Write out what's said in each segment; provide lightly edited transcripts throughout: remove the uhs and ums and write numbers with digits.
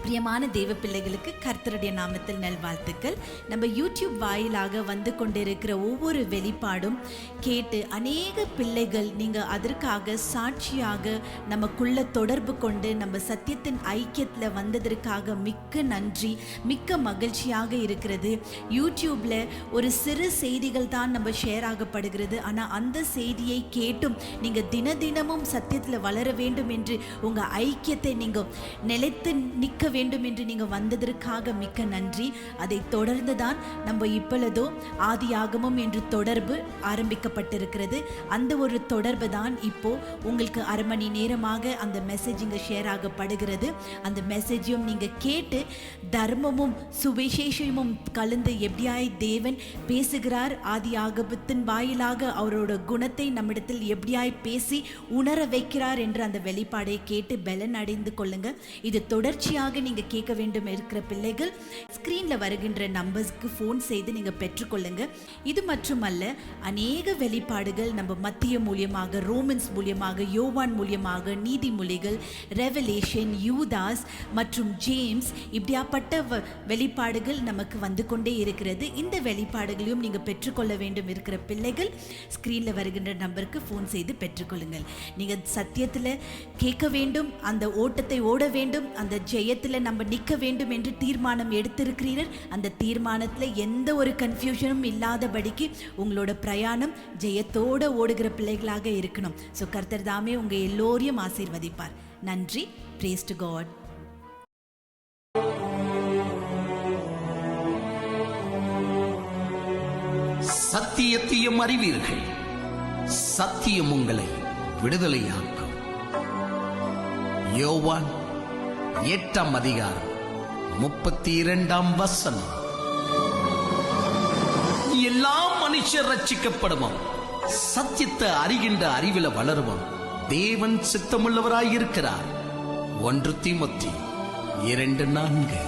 பிரியமான தேவ பிள்ளைகளுக்கு கர்த்தருடைய நாமத்தில் நல்வாழ்த்துக்கள். நம்ம யூடியூப் வாயிலாக வந்து கொண்டிருக்கிற ஒவ்வொரு வெளிப்பாடும் கேட்டு அநேக பிள்ளைகள் நீங்கள் அதற்காக சாட்சியாக நமக்குள்ள தொடர்பு கொண்டு நம்ம சத்தியத்தின் ஐக்கியத்தில் வந்ததற்காக மிக்க நன்றி, மிக்க மகிழ்ச்சியாக இருக்கிறது. யூடியூப்ல ஒரு சிறு செய்திகள் தான் நம்ம ஷேர் ஆகப்படுகிறது. ஆனால் அந்த செய்தியை கேட்டும் நீங்கள் தினமும் சத்தியத்தில் வளர வேண்டும் என்று உங்கள் ஐக்கியத்தை நீங்கள் நிலைத்து நிற்க வேண்டும் என்று நீங்கள் வந்ததற்காக மிக்க நன்றி. அதை தொடர்ந்து தான் நம்ம இப்பொழுதோ ஆதியாகமம் என்று தொடர்பு ஆரம்பிக்கப்பட்டிருக்கிறது. அந்த ஒரு தொடர்பு தான் இப்போ உங்களுக்கு அரை மணி நேரமாக அந்த மெசேஜ் இங்கே ஷேர் ஆகப்படுகிறது. அந்த மெசேஜையும் நீங்கள் கேட்டு தர்மமும் சுவிசேஷமும் கலந்து எப்படியாய் தேவன் பேசுகிறார், ஆதியாகமத்தின் வாயிலாக அவரோட குணத்தை நம்மிடத்தில் எப்படியாய் பேசி உணர வைக்கிறார் என்று அந்த வெளிப்பாடை கேட்டு பலன் அடைந்து கொள்ளுங்க. இது தொடர்ச்சியாக நீங்க கேட்க வேண்டும் இருக்கிற பிள்ளைகள் ஸ்கிரீன்ல வருகின்ற நம்பர்ஸ்க்கு ஃபோன் செய்து நீங்க பெற்றுக்கொள்ளுங்க. இது மட்டுமல்ல, அநேக வெளிப்பாடுகள் நம்ம மத்திய மூலியமாக, ரோமன்ஸ் மூலியமாக, யோவான் மூலியமாக, நீதிமொழிகள், ரெவலேஷன், யூதாஸ் மற்றும் ஜேம்ஸ், இப்படியாப்பட்ட வெளிப்பாடுகள் நமக்கு வந்து கொண்டே இருக்கிறது. இந்த வெளிப்பாடுகளையும் நீங்க பெற்றுக்கொள்ள வேண்டும் இருக்கிற பிள்ளைகள் ஸ்கிரீன்ல வருகின்ற நம்பருக்கு ஃபோன் செய்து பெற்றுக்கொள்ளுங்கள். நீங்க சத்தியத்தில் கேட்க வேண்டும், அந்த ஓட்டத்தை ஓட வேண்டும், அந்த ஜெயத்தில் நம்ம நிற்க வேண்டும் என்று தீர்மானம் எடுத்திருக்கிறீர்கள். அந்த தீர்மானத்தில் எந்த ஒரு கன்ஃபியூஷனும் இல்லாதபடிக்கு உங்களோட பிரயாணம் ஜெயத்தோடு ஓடுகிற பிள்ளைகளாக இருக்கணும். ஸோ கர்த்தர் தாமே உங்க எல்லோரையும் ஆசீர்வதிப்பார். நன்றி. Praise to God. சத்தியத்தையும் அறிவீர்கள், சத்தியம் உங்களை விடுதலையாக்கும். யோவான் 8ஆம் அதிகாரம் 32ஆம் வசனம். எல்லா மனுஷர் ரட்சிக்கப்படுவோம், சத்தியத்தை அறிகின்ற அறிவில வளருவோம், தேவன் சித்தமுள்ளவராயிருக்கிறார். 1 தீமோத்தேயு 2:4.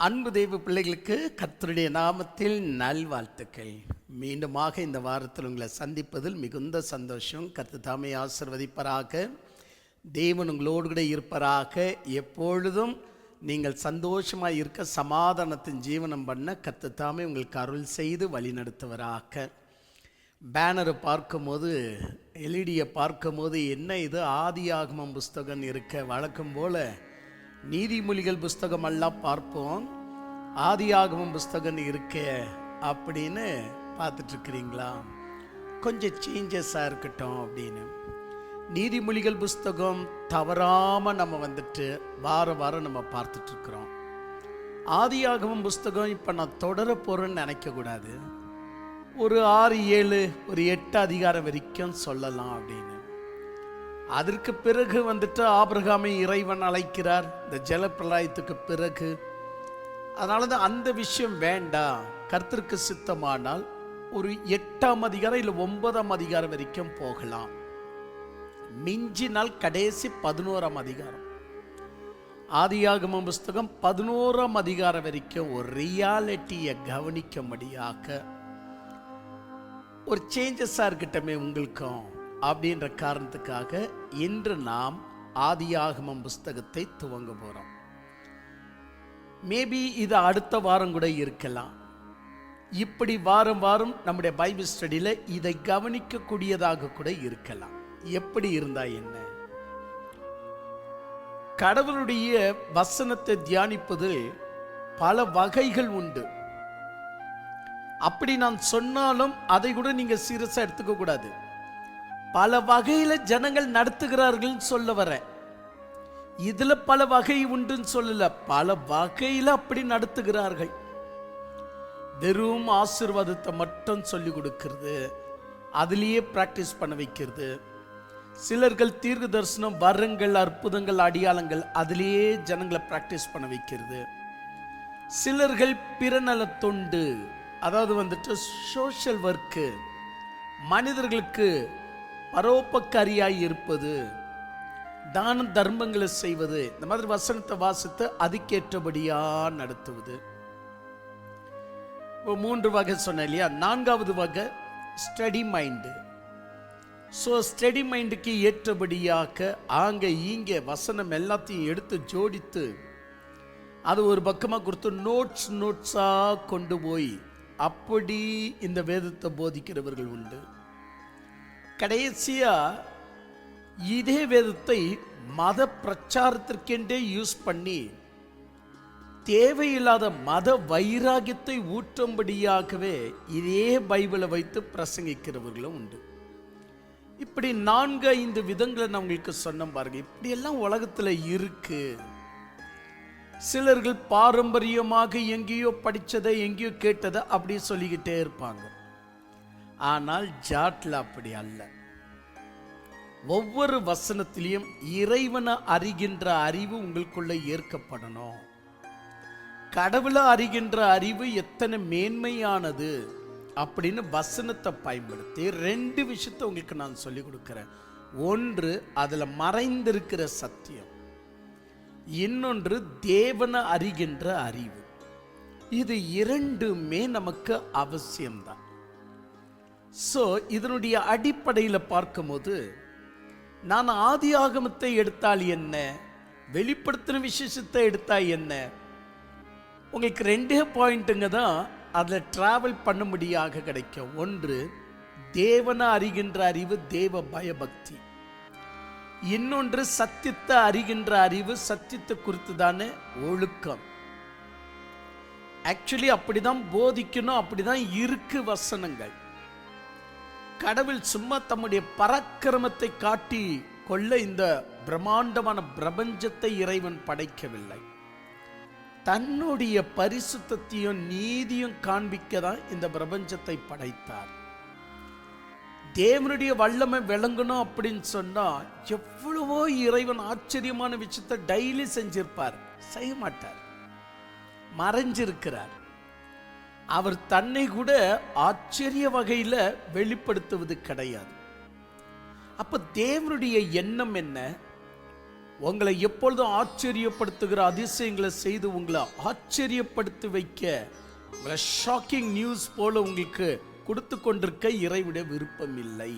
அன்பு தெய்வ பிள்ளைகளுக்கு கர்த்தருடைய நாமத்தில் நல்வாழ்த்துக்கள். மீண்டுமாக இந்த வாரத்தில் உங்களை சந்திப்பதில் மிகுந்த சந்தோஷம். கர்த்தர் தாமே ஆசீர்வதிப்பராக. தேவன் உங்களோடு கூட இருப்பராக. எப்பொழுதும் நீங்கள் சந்தோஷமாக இருக்க, சமாதானத்தின் ஜீவனம் பண்ண கர்த்தர் தாமே உங்களுக்கு அருள் செய்து வழி நடத்துவராக. பேனரை பார்க்கும்போது, எல்இடியை பார்க்கும்போது என்ன இது ஆதியாகமம் புஸ்தகம் இருக்க, வழக்கம் போல் நீதிமொழிகள் புஸ்தகம் எல்லாம் பார்ப்போம், ஆதியாகமம் புஸ்தகம் இருக்க அப்படின்னு பார்த்துட்ருக்கிறீங்களா? கொஞ்சம் சேஞ்சஸாக இருக்கட்டும் அப்படின்னு. நீதிமொழிகள் புஸ்தகம் தவறாமல் நம்ம வந்துட்டு வாரம் நம்ம பார்த்துட்ருக்குறோம். ஆதியாகமம் புஸ்தகம் இப்போ நான் தொடர போகிறேன்னு நினைக்கக்கூடாது. ஒரு 6, 7, ஒரு 8 அதிகாரம் வரைக்கும் சொல்லலாம் அப்படின்னு. அதற்கு பிறகு வந்துட்டு ஆபிரகாமை இறைவன் அழைக்கிறார் இந்த ஜலப்பிரளயத்துக்கு பிறகு. அதனால தான் அந்த விஷயம் வேண்டாம். கர்த்தருக்கு சித்தமானால் ஒரு 8ஆம் அதிகாரம் இல்லை 9ஆம் அதிகாரம் வரைக்கும் போகலாம். மிஞ்சினால் கடைசி 11ஆம் அதிகாரம். ஆதியாகமம் புஸ்தகம் 11ஆம் அதிகாரம் வரைக்கும் ஒரு ரியாலிட்டியை கவனிக்கும்படியாக ஒரு சேஞ்சஸாக இருக்கட்டமே உங்களுக்கும் அப்படின்ற காரணத்துக்காக இன்று நாம் ஆதியாகமம் புஸ்தகத்தை துவங்க போகிறோம். மேபி இது அடுத்த வாரம் கூட இருக்கலாம். இப்படி வாரம் நம்முடைய பைபிள் ஸ்டடியில் இதை கவனிக்கக்கூடியதாக கூட இருக்கலாம். எப்படி இருந்தா என்ன? கடவுளுடைய வசனத்தை தியானிப்பதில் பல வகைகள் உண்டு. அப்படி நான் சொன்னாலும் அதை கூட நீங்க சீரியஸா எடுத்துக்க கூடாது. பல வகையில ஜனங்கள் நடத்துகிறார்கள் சொல்ல வர, இதுல பல வகை உண்டுன்னு சொல்லல, பல வகையில அப்படி நடத்துகிறார்கள். வெறும் ஆசீர்வாதத்தை மட்டும் சொல்லி கொடுக்கிறது, அதுலேயே பிராக்டிஸ் பண்ண வைக்கிறது. சிலர்கள் தீர்க்க தரிசனம், வரங்கள், அற்புதங்கள், அடையாளங்கள், அதுலேயே ஜனங்களை பிராக்டிஸ் பண்ண வைக்கிறது. சிலர்கள் பிறநல தொண்டு, அதாவது வந்துட்டு சோஷியல் ஒர்க்கு, மனிதர்களுக்கு பரோபக்காரியாய் இருப்பது, தான தர்மங்களை செய்வது, இந்த மாதிரி வசனத்தை வாசித்து அதுக்கேற்றபடியா நடத்துவது. 3 வகை சொன்ன இல்லையா? 4வது வகை ஸ்டடி மைண்டு. ஸோ ஸ்டடி மைண்டுக்கு ஏற்றபடியாக ஆங்க இங்கே வசனம் எல்லாத்தையும் எடுத்து ஜோடித்து அது ஒரு பக்கமாக கொடுத்து நோட்ஸாக கொண்டு போய் அப்படி இந்த வேதத்தை போதிக்கிறவர்கள் உண்டு. கடைசியா இதே வேதத்தை மத பிரச்சாரத்திற்கென்றே யூஸ் பண்ணி தேவையில்லாத மத வைராகியத்தை ஊற்றும்படியாகவே இதே பைபிளை வைத்து பிரசங்கிக்கிறவர்களும் உண்டு. இப்படி 4-5 விதங்களை நான் உங்களுக்கு சொன்ன பாருங்க. இப்படியெல்லாம் உலகத்தில் இருக்கு. சிலர்கள் பாரம்பரியமாக எங்கேயோ படித்ததை எங்கேயோ கேட்டதை அப்படி சொல்லிக்கிட்டே இருப்பாங்க. ஆனால் ஜாட்ல அப்படி அல்ல. ஒவ்வொரு வசனத்திலையும் இறைவனை அறிகின்ற அறிவு உங்களுக்குள்ள ஏற்கப்படணும். கடவுளை அறிகின்ற அறிவு எத்தனை மேன்மையானது அப்படின்னு வசனத்தை பயன்படுத்தி 2 விஷயத்தை உங்களுக்கு நான் சொல்லி கொடுக்கிறேன். ஒன்று அதுல மறைந்திருக்கிற சத்தியம், இன்னொன்று தேவனை அறிகின்ற அறிவு. இது 2மே நமக்கு அவசியம்தான். ஸோ இதனுடைய அடிப்படையில் பார்க்கும்போது நான் ஆதி ஆகமத்தை எடுத்தால் என்ன, வெளிப்படுத்தின விசேஷத்தை எடுத்தால் என்ன, உங்களுக்கு 2 பாயிண்ட்டுங்க தான் அதில் டிராவல் பண்ணும்படியாக கிடைக்கும். ஒன்று தேவனை அறிகின்ற அறிவு, தேவ பயபக்தி. இன்னொன்று சத்தியத்தை அறிகின்ற அறிவு, சத்தியத்தை குறித்து தானே ஒழுக்கம். ஆக்சுவலி அப்படிதான் போதிக்கணும், அப்படிதான் இருக்கு வசனங்கள். கடவுள் சும்மா தம்முடைய பராக்கிரமத்தை காட்டி கொள்ள இந்த பிரம்மாண்டமான பிரபஞ்சத்தை இறைவன் படைக்கவில்லை. தன்னுடைய பரிசுத்தத்தையும் நீதியும் காண்பிக்க தான் இந்த பிரபஞ்சத்தை படைத்தார். தேவனுடைய வல்லமை விளங்கணும் அப்படின்னு சொன்னா எவ்வளவோ இறைவன் ஆச்சரியமான விஷயத்தை டெய்லி செஞ்சிருப்பார். செய்ய மாட்டார், மறைஞ்சிருக்கிறார். அவர் தன்னை கூட ஆச்சரிய வகையில் வெளிப்படுத்துவது கிடையாது. அப்ப தேவனுடைய எண்ணம் என்ன? உங்களை எப்பொழுதும் ஆச்சரியப்படுத்துகிற அதிசயங்களை செய்து உங்களை ஆச்சரியப்படுத்தி வைக்க, உங்களை ஷாக்கிங் நியூஸ் போல உங்களுக்கு கொடுத்து கொண்டிருக்க இறைவனுடைய விருப்பம் இல்லை.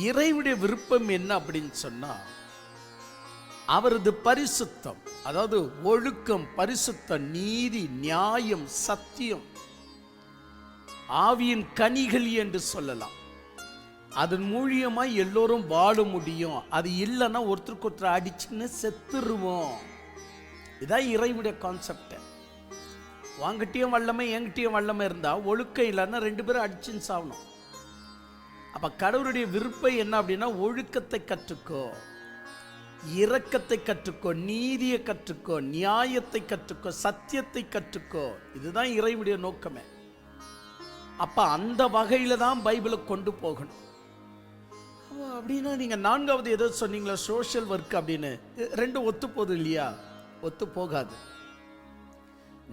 இறைவனுடைய விருப்பம் என்ன அப்படின்னு சொன்னா அவரது பரிசுத்தம், அதாவது ஒழுக்கம், பரிசுத்தம், நீதி, நியாயம், சத்தியம், ஆவியின் கனிகள் என்று சொல்லலாம். அதன் மூலியமாய் எல்லோரும் வாழ முடியும். அது இல்லைன்னா ஒருத்தருக்கு ஒருத்தர் அடிச்சுன்னு செத்துருவோம். இதான் இறைவனுடைய கான்செப்ட். வாங்கிட்டியும் வல்லமை என்கிட்டயும் வல்லமை இருந்தா ஒழுக்கம் இல்லைன்னா 2 பேரும் அடிச்சுன்னு சாகணும். அப்ப கடவுளுடைய விருப்பம் என்ன அப்படின்னா ஒழுக்கத்தை கற்றுக்கோ, இரக்கத்தை கற்றுக்கோ, நீதியை கற்றுக்கோ, நியாயத்தை கற்றுக்கோ, சத்தியத்தை கற்றுக்கோ. இதுதான் இறைவனுடைய நோக்கமே. அப்ப அந்த வகையில தான் பைபிளை கொண்டு போகணும். அப்படின்னா நீங்க 4வது ஏதோ சொன்னீங்களா, சோஷியல் ஒர்க் அப்படின்னு. 2 ஒத்து போகுது இல்லையா? ஒத்து போகாது.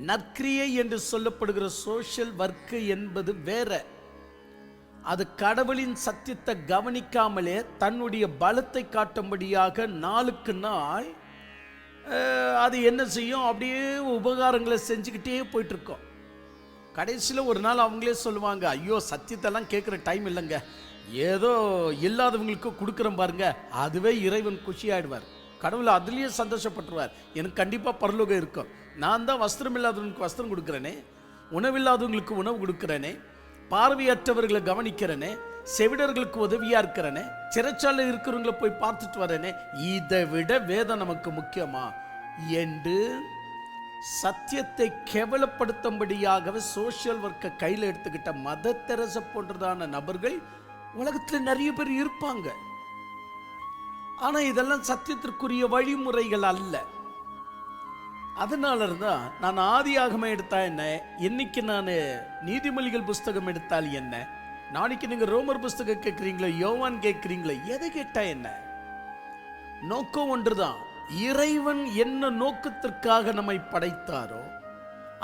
நற்கிரியை என்று சொல்லப்படுகிற சோஷியல் ஒர்க் என்பது வேற. அது கடவுளின் சத்தியத்தை கவனிக்காமலே தன்னுடைய பலத்தை காட்டும்படியாக நாளுக்கு நாள் அது என்ன செய்யும், அப்படியே உபகாரங்களை செஞ்சுக்கிட்டே போயிட்டு இருக்கோம். கடைசியில் ஒரு நாள் அவங்களே சொல்லுவாங்க, ஐயோ சத்தியத்தெல்லாம் கேட்குற டைம் இல்லைங்க, ஏதோ இல்லாதவங்களுக்கு கொடுக்குறோம் பாருங்க, அதுவே இறைவன் குஷியாயிடுவார். கடவுள் அதுலேயே சந்தோஷப்பட்டுருவார். எனக்கு கண்டிப்பாக பரலோகம் இருக்கும். நான் தான் வஸ்திரம் இல்லாதவங்களுக்கு வஸ்திரம் கொடுக்குறேனே, உணவில்லாதவங்களுக்கு உணவு கொடுக்குறேனே, பார்வையற்றவர்களை கவனிக்கிறேனே, செவிடர்களுக்கு உதவியா இருக்கிறேனே, சிறைச்சாலை இருக்கிறவங்களை போய் பார்த்துட்டு வரேனே, இதை விட வேதம் நமக்கு முக்கியமா என்று சத்தியத்தை கேவலப்படுத்தும்படியாகவே சோசியல் ஒர்க்கை கையில் எடுத்துக்கிட்ட மத தெரசா போன்றதான நபர்கள் உலகத்தில் நிறைய பேர் இருப்பாங்க. ஆனா இதெல்லாம் சத்தியத்திற்குரிய வழிமுறைகள் அல்ல. அதனால தான் நான் ஆதியாகமம் எடுத்தா என்ன, இன்னைக்கு நான் நீதிமொழிகள் புஸ்தகம் எடுத்தால் என்ன, நாளைக்கு நீங்க ரோமர் புஸ்தகம் கேட்குறீங்களோ, யோவான் கேட்குறீங்களோ, எதை கேட்டா என்ன? நோக்கம் ஒன்றுதான். இறைவன் என்ன நோக்கத்திற்காக நம்மை படைத்தாரோ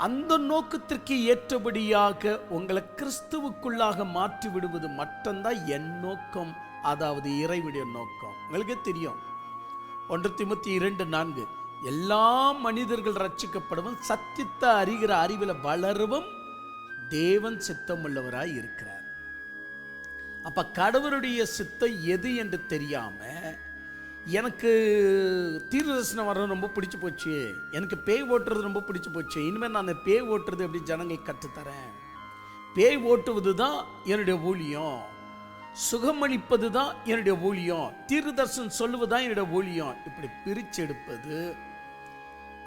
அந்த நோக்கத்திற்கு ஏற்றபடியாக உங்களை கிறிஸ்துவுக்குள்ளாக மாற்றி விடுவது மட்டும்தான் என் நோக்கம், அதாவது இறைவனுடைய நோக்கம். உங்களுக்கு தெரியும் 1 தீமோத்தேயு 2:4, எல்லா மனிதர்கள் ரட்சிக்கப்படவும் சத்தியத்தை அறிகிற அறிவில் வளரவும் தேவன் சித்தமுள்ளவராய் இருக்கிறார். அப்ப கடவுளுடைய சித்தம் எது என்று தெரியாம எனக்கு தீர்க்கதரிசனம் வர்றது ரொம்ப பிடிச்சு போச்சு, எனக்கு பேய் ஓட்டுறது ரொம்ப பிடிச்சு போச்சு, இனிமேல் நான் பேய் ஓட்டுறது எப்படி ஜனங்கள் கற்றுத்தரேன், பேய் ஓட்டுவது தான் என்னுடைய ஊழியம், சுகமளிப்பது தான் என்னுடைய ஊழியம், தீர்க்கதரிசனம் சொல்லுவது தான் என்னுடைய ஊழியம், இப்படி பிரிச்செடுப்பது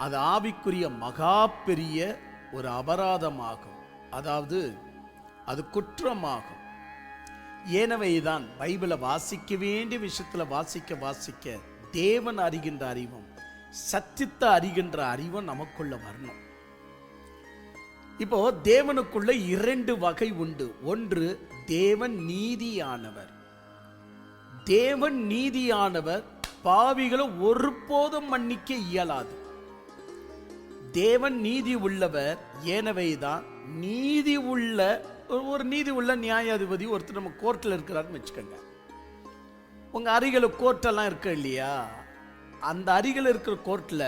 அது ஆவிக்குரிய மகா பெரிய ஒரு அபராதமாகும். அதாவது அது குற்றமாகும். ஏனவேதான் பைபிளை வாசிக்க வேண்டிய விஷயத்தில் வாசிக்க தேவன் அறிகின்ற அறிவும் சத்தியத்தை அறிகின்ற அறிவும் நமக்குள்ள வரணும். இப்போ தேவனுக்குள்ள 2 வகை உண்டு. ஒன்று, தேவன் நீதியானவர். தேவன் நீதியானவர் பாவிகளை ஒருபோதும் மன்னிக்க இயலாது. தேவன் நீதி உள்ளவர். ஏனவேதான் நீதி உள்ள ஒரு நீதி உள்ள நியாயாதிபதி ஒருத்தர் நம்ம கோர்ட்டில் இருக்கிறாருன்னு வச்சுக்கோங்க. உங்க அருகில் கோர்ட்டெல்லாம் இருக்கு இல்லையா, அந்த அருகில் இருக்கிற கோர்ட்டில்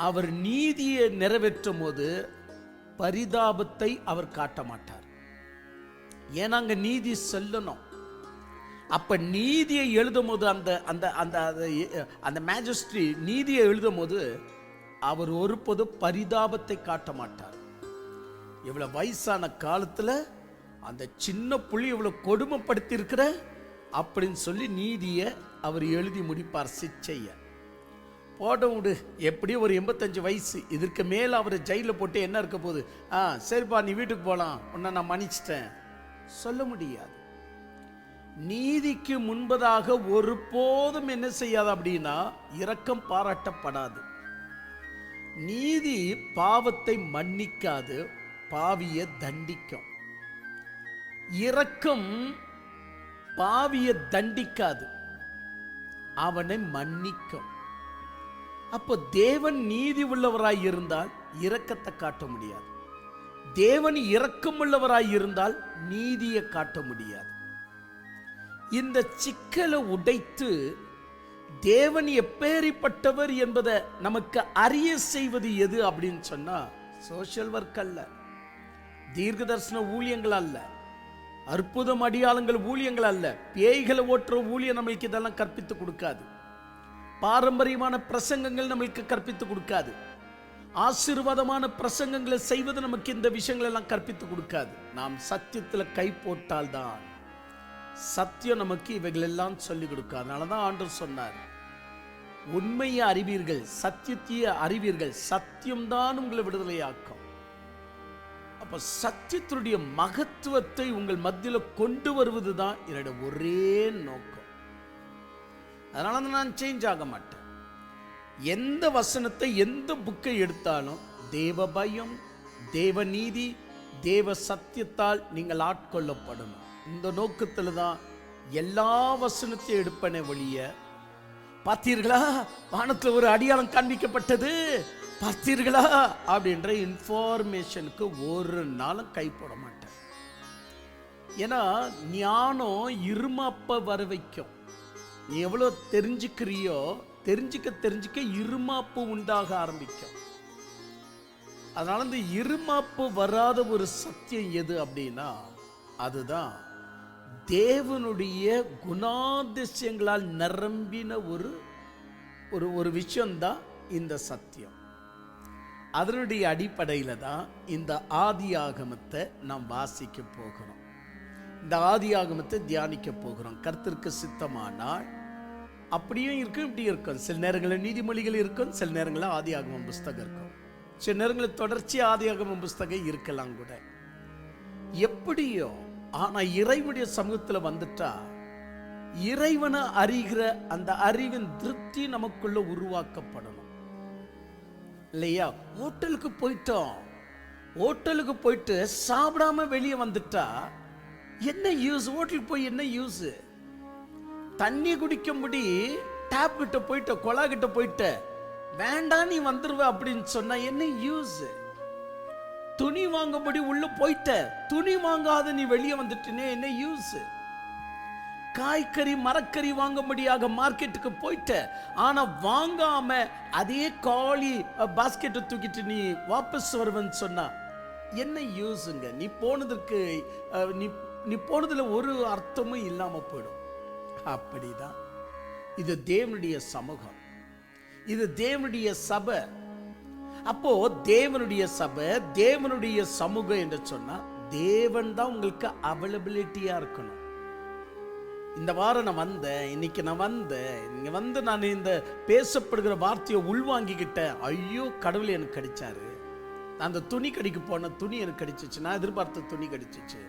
அவர் நீதியை நிறைவேற்றும் போது பரிதாபத்தை அவர் காட்ட மாட்டார். ஏன்னா அங்க நீதி சொல்லணும். அப்ப நீதியை எழுதும் போது அந்த அந்த அந்த அந்த மேஜிஸ்ட்ரி நீதியை எழுதும் போது அவர் ஒருபோது பரிதாபத்தை காட்ட மாட்டார். இவ்வளவு வயசான காலத்துல அந்த சின்ன புள்ளி இவ்வளவு கொடுமைப்படுத்தி இருக்கிற அப்படின்னு சொல்லி நீதியை அவர் எழுதி முடிப்பார். சிச்சைய போட விடு, எப்படியும் ஒரு 85 வயசு, இதற்கு மேல அவர் ஜெயில போட்டு என்ன இருக்க போகுது, சரிப்பா நீ வீட்டுக்கு போலாம், உன்னை நான் மன்னிச்சிட்டேன் சொல்ல முடியாது. நீதிக்கு முன்பதாக ஒருபோதும் என்ன செய்யாது அப்படின்னா இரக்கம் பாராட்டப்படாது. நீதி பாவத்தை மன்னிக்காது, பாவியை தண்டிக்கும். இரக்கம் பாவியை தண்டிக்காது, அவனை மன்னிக்கும். அப்போ தேவன் நீதி உள்ளவராய் இருந்தால் இரக்கத்தை காட்ட முடியாது, தேவன் இரக்கம் உள்ளவராய் இருந்தால் நீதியை காட்ட முடியாது. இந்த சிக்கலை உடைத்து தேவன் எப்பேறிப்பட்டவர் என்பதை நமக்கு அறிய செய்வது எது அப்படின்னு சொன்னா, சோஷியல் ஒர்க் அல்ல, தீர்க்க தரிசன ஊழியங்கள் அல்ல, அற்புதம் அடியாளங்கள் ஊழியங்கள் அல்ல, பேய்களை ஓட்டுற ஊழியம் நம்மளுக்கு இதெல்லாம் கற்பித்து கொடுக்காது, பாரம்பரியமான பிரசங்கங்கள் நம்மளுக்கு கற்பித்து கொடுக்காது, ஆசீர்வாதமான பிரசங்கங்களை செய்வது நமக்கு இந்த விஷயங்கள் எல்லாம் கற்பித்து கொடுக்காது. நாம் சத்தியத்துல கை போட்டால்தான் சத்தியம் நமக்கு இவைகள் எல்லாம் சொல்லிக் கொடுக்காது. அதனாலதான் ஆண்டவர் சொன்னார், உண்மையை அறிவீர்கள், சத்தியத்தையே அறிவீர்கள், சத்தியம்தான் உங்களை விடுதலையாக்கும். அப்ப சத்தியத்தினுடைய மகத்துவத்தை உங்கள் மத்தியில் கொண்டு வருவதுதான் என்னுடைய ஒரே நோக்கம். அதனால நான் சேஞ்ச் ஆக மாட்டேன். எந்த வசனத்தை எந்த புக்கை எடுத்தாலும் தேவ பயம், தேவ நீதி, தேவ சத்தியத்தால் நீங்கள் ஆட்கொள்ளப்படணும். இந்த நோக்கத்தில் தான் எல்லா வசனத்தையும் எடுப்பனே ஒழிய, பார்த்தீர்களா வானத்தில் ஒரு அடியாளம் காண்பிக்கப்பட்டது பார்த்தீர்களா அப்படின்ற இன்ஃபார்மேஷனுக்கு ஒரு நாளும் கை போட மாட்டேன். ஏன்னா ஞானம் இருமாப்ப வர வைக்கும். நீ எவ்வளோ தெரிஞ்சுக்கிறியோ தெரிஞ்சுக்க இருமாப்பு உண்டாக ஆரம்பிக்கும். அதனால இந்த இருமாப்பு வராத ஒரு சத்தியம் எது அப்படின்னா, அதுதான் தேவனுடைய குணாதிசயங்களால் நிரம்பின ஒரு விஷயம்தான் இந்த சத்தியம். அதனுடைய அடிப்படையில் தான் இந்த ஆதியாகமத்தை நாம் வாசிக்க போகிறோம், இந்த ஆதியாகமத்தை தியானிக்க போகிறோம். கர்த்தருக்கு சித்தமானால் அப்படியும் இருக்கும், இப்படி இருக்கும். சில நேரங்களில் நீதிமொழிகள் இருக்கும், சில நேரங்களில் ஆதியாகமம் புஸ்தகம் இருக்கும், சில நேரங்களில் தொடர்ச்சி ஆதியாகமம் புஸ்தகம் இருக்கலாம் கூட. எப்படியோ ஆனா இறைவனுடைய சமூகத்தில் வந்துட்டா இறைவனை அறிகிற அந்த அறிவின் திருப்தி நமக்குள்ள உருவாக்கப்படணும் இல்லையா? ஹோட்டலுக்கு போயிட்டு சாப்பிடாம வெளியே வந்துட்டா என்ன யூஸ்? ஹோட்டலுக்கு போய் என்ன யூஸ்? தண்ணி குடிக்கும்படி டேப் கிட்ட போயிட்ட, கொலா கிட்ட போயிட்ட, வேண்டாம் நீ வந்துருவ அப்படின்னு சொன்னா என்ன யூஸ்? துணி வாங்கும்படி உள்ள போயிட்ட, துணி வாங்காத நீ வெளியே வந்துட்டே என்ன யூஸ்? காய்கறி மரக்கறி வாங்கும்படியாக மார்க்கெட்டுக்கு போயிட்ட, ஆனா வாங்காம அதே காலி பாஸ்கெட்டை தூக்கிட்டு நீ வாபஸ் வருவன்னு சொன்னா என்ன யூஸுங்க? நீ போனதுக்கு நீ நீ போனதுல ஒரு அர்த்தமும் இல்லாம போயிடும். அப்படிதான் இது தேவனுடைய சமூகம், இது தேவனுடைய சபை. அப்போ தேவனுடைய சபை, தேவனுடைய சமூகம் என்று சொன்னா தேவன் தான் உங்களுக்கு அவைலபிலிட்டியா இருக்கணும். இந்த வாரம் நான் வந்தேன், இன்னைக்கு நான் வந்தேன், இங்க வந்து நான் இந்த பேசப்படுகிற வார்த்தையை உள்வாங்கிக்கிட்டேன். ஐயோ, கடவுள் எனக்கு கிடைச்சாரு. நான் அந்த துணி கடைக்கு போன துணி எனக்கு கிடைச்சிச்சு, நான் எதிர்பார்த்த துணி கிடைச்சிச்சு.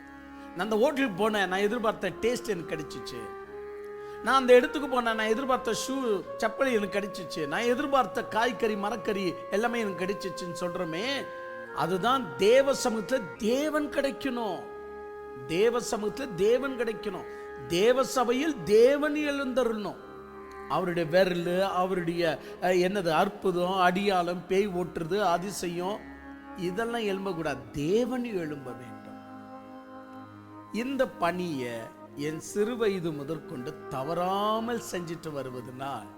நான் அந்த ஹோட்டலுக்கு போனேன், நான் எதிர்பார்த்த டேஸ்ட் எனக்கு கிடைச்சிச்சு. நான் அந்த இடத்துக்கு போனேன், நான் எதிர்பார்த்த ஷூ செப்பல் எனக்கு கிடைச்சிச்சு. நான் எதிர்பார்த்த காய்கறி மரக்கறி எல்லாமே எனக்கு கிடைச்சிச்சுன்னு சொல்றோமே, அதுதான் தேவ சமூகத்தில் தேவன் கிடைக்கணும். தேவ சமூகத்தில் தேவன் கிடைக்கணும். தேவ சபையில் தேவன் எழுந்தருளணும். அவருடைய விரல், அவருடைய என்னது அற்புதம், அடியாளம், பேய் ஓட்டுறது, அதிசயம் இதெல்லாம் எழும்பக்கூடாது. தேவன் எழும்ப வேண்டும். இந்த பணியை என் சிறு வயது முதற்கொண்டு தவறாமல் செஞ்சிட்டு வருவதனால்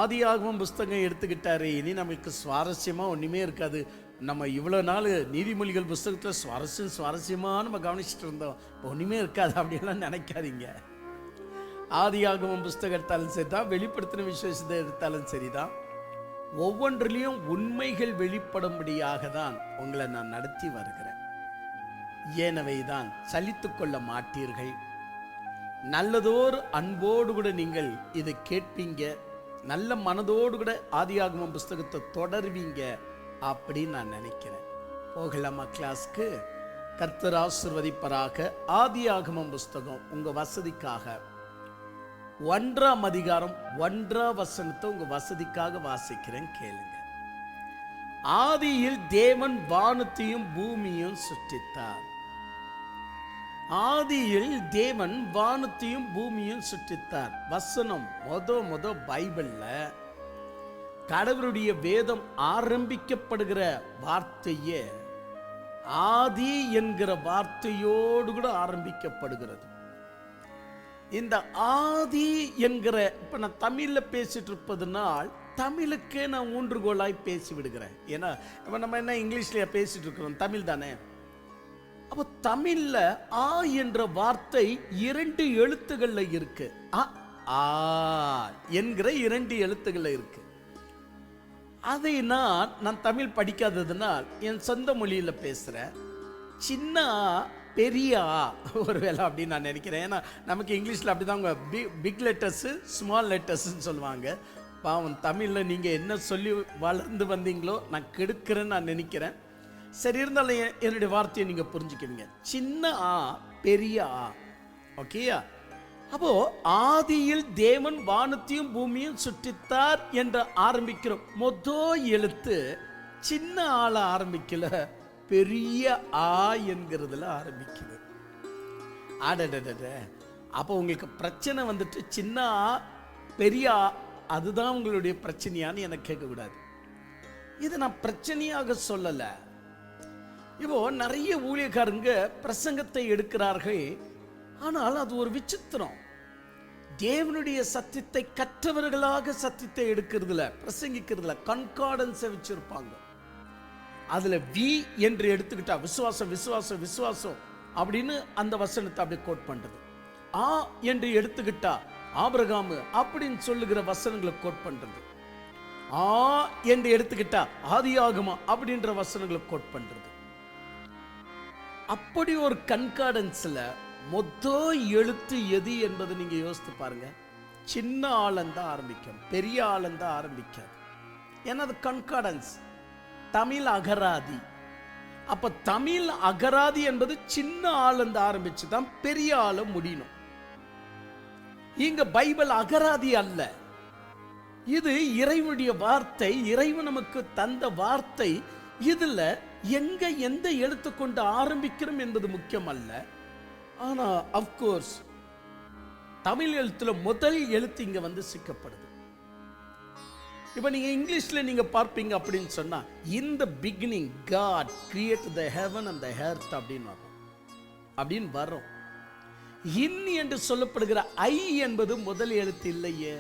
ஆதியாகமம் புஸ்தகம் எடுத்துக்கிட்டாரு. இனி நமக்கு சுவாரஸ்யமா ஒண்ணுமே இருக்காது. நம்ம இவ்வளவு நாள் நீதிமொழிகள் புஸ்தகத்துல சுவாரஸ்யமா நம்ம கவனிச்சுட்டு இருந்தோம், ஒண்ணுமே இருக்காது அப்படியெல்லாம் நினைக்காதீங்க. ஆதியாகமம் புஸ்தகம் எடுத்தாலும் சரிதான், வெளிப்படுத்தின விசேஷத்தை எடுத்தாலும் சரிதான், ஒவ்வொன்றிலையும் உண்மைகள் வெளிப்படும்படியாக தான் உங்களை நான் நடத்தி வருகிறேன். எனவே தான் சலித்துக் கொள்ள மாட்டீர்கள். நல்லதோர் அன்போடு கூட நீங்கள் இதை கேட்பீங்க, நல்ல மனதோடு கூட ஆதியாகமம் புஸ்தகத்தை தொடர்வீங்க அப்படின்னு நான் நினைக்கிறேன். போகலாமா கிளாஸ்க்கு? கர்த்தர் ஆசீர்வதிப்பாராக. ஆதியாகமம் புஸ்தகம் உங்க வசதிக்காக 1ஆம் அதிகாரம் 1ஆம் வசனத்தை உங்க வசதிக்காக வாசிக்கிறேன், கேளுங்க. ஆதியில் தேவன் வானத்தையும் பூமியும் சுற்றித்தார். ஆதியில் தேவன் வானத்தையும் பூமியும் சுற்றித்தார். வசனம் முத பைபிள்ல கடவுளுடைய வேதம் ஆரம்பிக்கப்படுகிற வார்த்தையே ஆதி என்கிற வார்த்தையோடு கூட ஆரம்பிக்கப்படுகிறது. இந்த ஆதி என்கிற, இப்ப நான் தமிழ்ல பேசிட்டு இருப்பதுனால் தமிழுக்கே நான் ஊன்றுகோலாய் பேசி விடுகிறேன். ஏன்னா இப்ப நம்ம என்ன இங்கிலீஷ்ல பேசிட்டு இருக்கிறோம், தமிழ் தானே. அப்போ தமிழ்ல ஆ என்ற வார்த்தை 2 எழுத்துக்கள்ல இருக்கு. ஆ என்கிற 2 எழுத்துக்கள்ல இருக்கு. அதை நான் தமிழ் படிக்காததுனால் என் சொந்த மொழியில பேசுறேன். சின்ன பெரிய ஒருவேளை அப்படின்னு நான் நினைக்கிறேன். ஏன்னா நமக்கு இங்கிலீஷ்ல அப்படிதான் பிக் லெட்டர்ஸ் ஸ்மால் லெட்டர்ஸ்ன்னு சொல்லுவாங்க. பாவம், தமிழ்ல நீங்க என்ன சொல்லி வளர்ந்து வந்தீங்களோ நான் கெடுக்கிறேன்னு நான் நினைக்கிறேன். சரி, இருந்தாலும் என்னுடைய வார்த்தையை நீங்க புரிஞ்சுக்குவீங்க. சின்ன ஆ பெரிய ஆ. ஓகேயா? அப்போ ஆதியில் தேவன் வானத்தையும் பூமியும் சுற்றித்தார் என்று ஆரம்பிக்கிற முதல் எழுத்து சின்ன ஆள ஆரம்பிக்கல, பெரிய ஆ என்கிறதுல ஆரம்பிக்குது. ஆடட, அப்போ உங்களுக்கு பிரச்சனை வந்துட்டு சின்ன ஆ பெரிய ஆ, அதுதான் உங்களுடைய பிரச்சனையான்னு எனக்கு கேட்கக்கூடாது. இதை நான் பிரச்சனையாக சொல்லல. இப்போ நிறைய ஊழியக்காரங்க பிரசங்கத்தை எடுக்கிறார்கள், ஆனால் அது ஒரு விசித்திரம். தேவனுடைய சத்தியத்தை கற்றவர்களாக சத்தியத்தை எடுக்கிறதுல, பிரசங்கிக்கிறதுல கன்கார்டன்ஸை வச்சிருப்பாங்க. அதுல வி என்று எடுத்துக்கிட்டா விசுவாசம் விசுவாசம் விசுவாசம் அப்படின்னு அந்த வசனத்தை அப்படி கோட் பண்றது. ஆ என்று எடுத்துக்கிட்டா ஆபிரகாம் அப்படின்னு சொல்லுகிற வசனங்களை கோட் பண்றது. ஆ என்று எடுத்துக்கிட்டா ஆதியாகமம் அப்படின்ற வசனங்களை கோட் பண்றது. அப்படி ஒரு கன்கார்டன்ஸ்ல மொத்த எழுத்து எது என்பதை நீங்க யோசித்து பாருங்க. சின்ன ஆளந்தா ஆரம்பிக்கும், பெரிய ஆளந்தா ஆரம்பிக்காது. ஏன்னா அது கன்கார்டன்ஸ், தமிழ் அகராதி. அப்ப தமிழ் அகராதி என்பது சின்ன ஆளந்த ஆரம்பிச்சு தான் பெரிய ஆள முடியணும். இங்க பைபிள் அகராதி அல்ல, இது இறைவனுடைய வார்த்தை, இறைவன் நமக்கு தந்த வார்த்தை. இதுல எங்க எந்த எழுத்து கொண்டு ஆரம்பிக்கிறோம் என்பது முக்கியம் அல்ல. ஆனா அப்கோர்ஸ் தமிழ் எழுத்துல முதல் எழுத்து இங்க வந்து சிக்கப்படுது. இப்ப நீங்க இங்கிலீஷ்ல நீங்க பார்ப்பீங்க அப்படின்னு சொன்னா, in the beginning God created the heaven and the earth அப்படின்னு வரும். இன் என்று சொல்லப்படுகிற ஐ என்பது முதல் எழுத்து இல்லையே,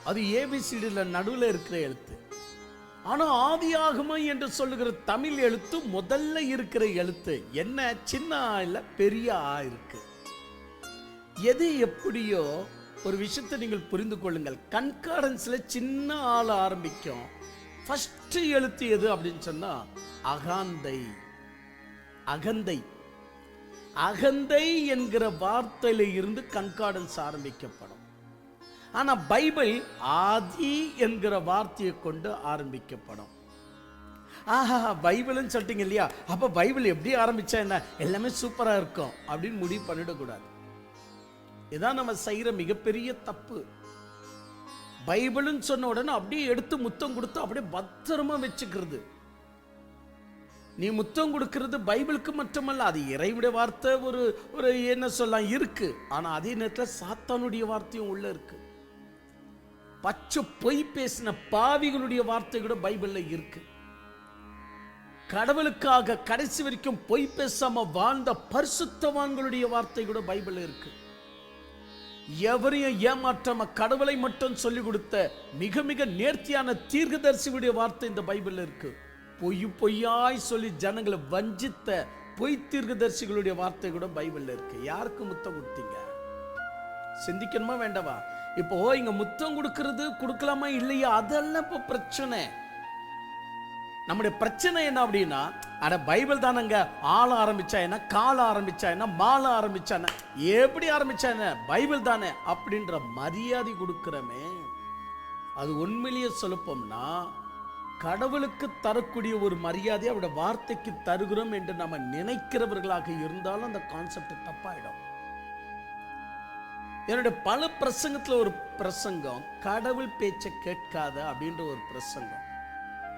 அது ஏபிசிடில நடுவில் இருக்கிற எழுத்து. ஆனா ஆதியாகமம் என்று சொல்லுகிற தமிழ் எழுத்து முதல்ல இருக்கிற எழுத்து என்ன? சின்ன ஆ இல்ல, பெரிய ஆ இருக்கு. எது எப்படியோ ஒரு விஷயத்தை நீங்கள் புரிந்து கொள்ளுங்கள். கன்கார்டன்ஸ்ல சின்ன ஆள ஆரம்பிக்கும். ஃபர்ஸ்ட் எழுத்து எது அப்படின்னு சொன்னா அகாந்தை. அகந்தை. அகந்தை என்கிற வார்த்தையில இருந்து கன்கார்டன்ஸ் ஆரம்பிக்கப்படும். ஆனா பைபிள் ஆதி என்கிற வார்த்தையை கொண்டு ஆரம்பிக்கப்படும். ஆஹா, பைபிள்னு சொல்லிட்டீங்க இல்லையா, அப்ப பைபிள் எப்படி ஆரம்பிச்சா என்ன, எல்லாமே சூப்பரா இருக்கும் அப்படின்னு முடிவு பண்ணிடக்கூடாது. இதான் நம்ம செய்யற மிகப்பெரிய தப்பு. பைபிள்னு சொன்ன உடனே அப்படியே எடுத்து முத்தம் கொடுத்து அப்படியே பத்திரமா வச்சுக்கிறது. நீ முத்தம் கொடுக்கிறது பைபிளுக்கு மட்டுமல்ல, அது இறைவனுடைய வார்த்தை. ஒரு என்ன சொல்லலாம் இருக்கு. ஆனா அதே நேரத்தில் சாத்தானுடைய வார்த்தையும் உள்ள இருக்கு. பச்சை பொய் பேசின பாவிகளுடைய வார்த்தை கூட பைபிள்ல இருக்கு. கடவுளுக்காக கடைசி வரைக்கும் பொய் பேசாம வாழ்ந்த பரிசுத்தவான்களுடைய வார்த்தை கூட பைபிள்ல இருக்கு. எவரையும் ஏமாற்றாம கடவுளை மட்டும் சொல்லிக் கொடுத்த மிக மிக நேர்த்தியான தீர்க்கதரிசியுடைய வார்த்தை இந்த பைபிள்ல இருக்கு. பொய்யாய் சொல்லி ஜனங்களை வஞ்சித்த பொய் தீர்க்கதரிசிகளுடைய வார்த்தை கூட பைபிள்ல இருக்கு. யாருக்கு முத்தம் கொடுத்தீங்க? சிந்திக்கணுமா வேண்டவா? இப்போ இங்க முத்தம் கொடுக்கிறது கொடுக்கலாமா இல்லையா, அதெல்லாம் இப்ப பிரச்சனை. நம்முடைய பிரச்சனை என்ன அப்படின்னா, அட பைபிள் தானங்க, ஆள ஆரம்பிச்சா என்ன, கால ஆரம்பிச்சா என்ன, மால ஆரம்பிச்சா என்ன, எப்படி ஆரம்பிச்சா என்ன, பைபிள் தானே அப்படின்ற மரியாதை கொடுக்கிறமே. அது உண்மையிலேயே சொல்லப்போம்னா கடவுளுக்கு தரக்கூடிய ஒரு மரியாதை அவருடைய வார்த்தைக்கு தருகிறோம் என்று நம்ம நினைக்கிறவர்களாக இருந்தாலும் அந்த கான்செப்ட் தப்பாயிடும். என்னுடைய பல பிரசங்கத்துல ஒரு பிரசங்கம் கடவுள் பேச்சை கேட்காத அப்படின்ற ஒரு பிரசங்கம்.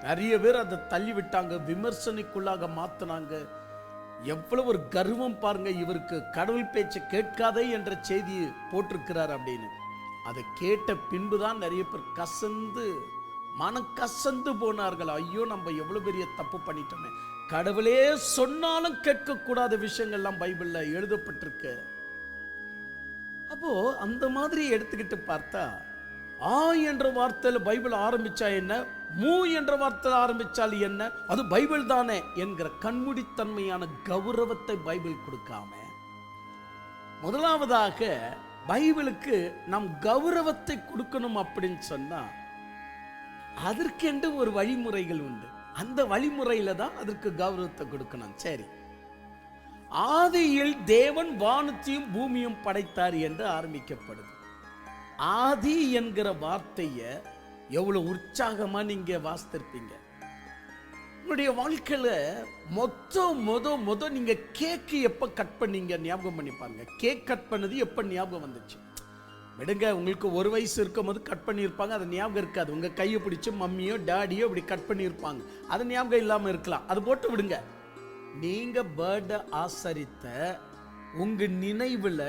நிறைய பேர் அதை தள்ளி விட்டாங்க, விமர்சனைக்குள்ளாக மாத்தினாங்க. எவ்வளவு ஒரு கர்வம் பாருங்க, இவருக்கு கடவுள் பேச்சை கேட்காதே என்ற செய்தியை போட்டிருக்கிறார் அப்படின்னு. அதை கேட்ட பின்புதான் நிறைய பேர் கசந்து மனம் கசந்து போனார்கள். ஐயோ, நம்ம எவ்வளவு பெரிய தப்பு பண்ணிட்டோமே, கடவுளே சொன்னாலும் கேட்கக்கூடாத விஷயங்கள்லாம் பைபிள்ல எழுதப்பட்டிருக்கு. அப்போ அந்த மாதிரி எடுத்துக்கிட்டு பார்த்தா ஆ என்ற வார்த்தையில பைபிள் ஆரம்பிச்சா என்ன, மூ என்ற வார்த்தையில் ஆரம்பிச்சால் என்ன, அது பைபிள் தானே என்கிற கண்மூடித்தன்மையான கௌரவத்தை பைபிள் கொடுக்காம, முதலாவதாக பைபிளுக்கு நாம் கௌரவத்தை கொடுக்கணும் அப்படின்னு சொன்னா அதற்கென்று ஒரு வழிமுறைகள் உண்டு. அந்த வழிமுறையில தான் அதற்கு கௌரவத்தை கொடுக்கணும். சரி, ஆதியில் தேவன் வானத்தையும் பூமியும் படைத்தார் என்று ஆரம்பிக்கப்படுது. ஆதி என்கிற வார்த்தைய எவ்வளவு உற்சாகமா நீங்க வாசித்திருப்பீங்க. உங்களுடைய வாழ்க்கையில மொத நீங்க கேக்கு எப்ப கட் பண்ணீங்க ஞாபகம் பண்ணி பாருங்க. கேக் கட் பண்ணது எப்ப ஞாபகம் வந்துச்சு? விடுங்க, உங்களுக்கு 1 வயசு இருக்கும் போது கட் பண்ணியிருப்பாங்க, அது ஞாபகம் இருக்காது. உங்க கையை பிடிச்சு மம்மியோ டாடியோ இப்படி கட் பண்ணியிருப்பாங்க, அது ஞாபகம் இல்லாம இருக்கலாம். அது போட்டு விடுங்க. நீங்க பர்த்டே ஆசரித்த உங்க நினைவுல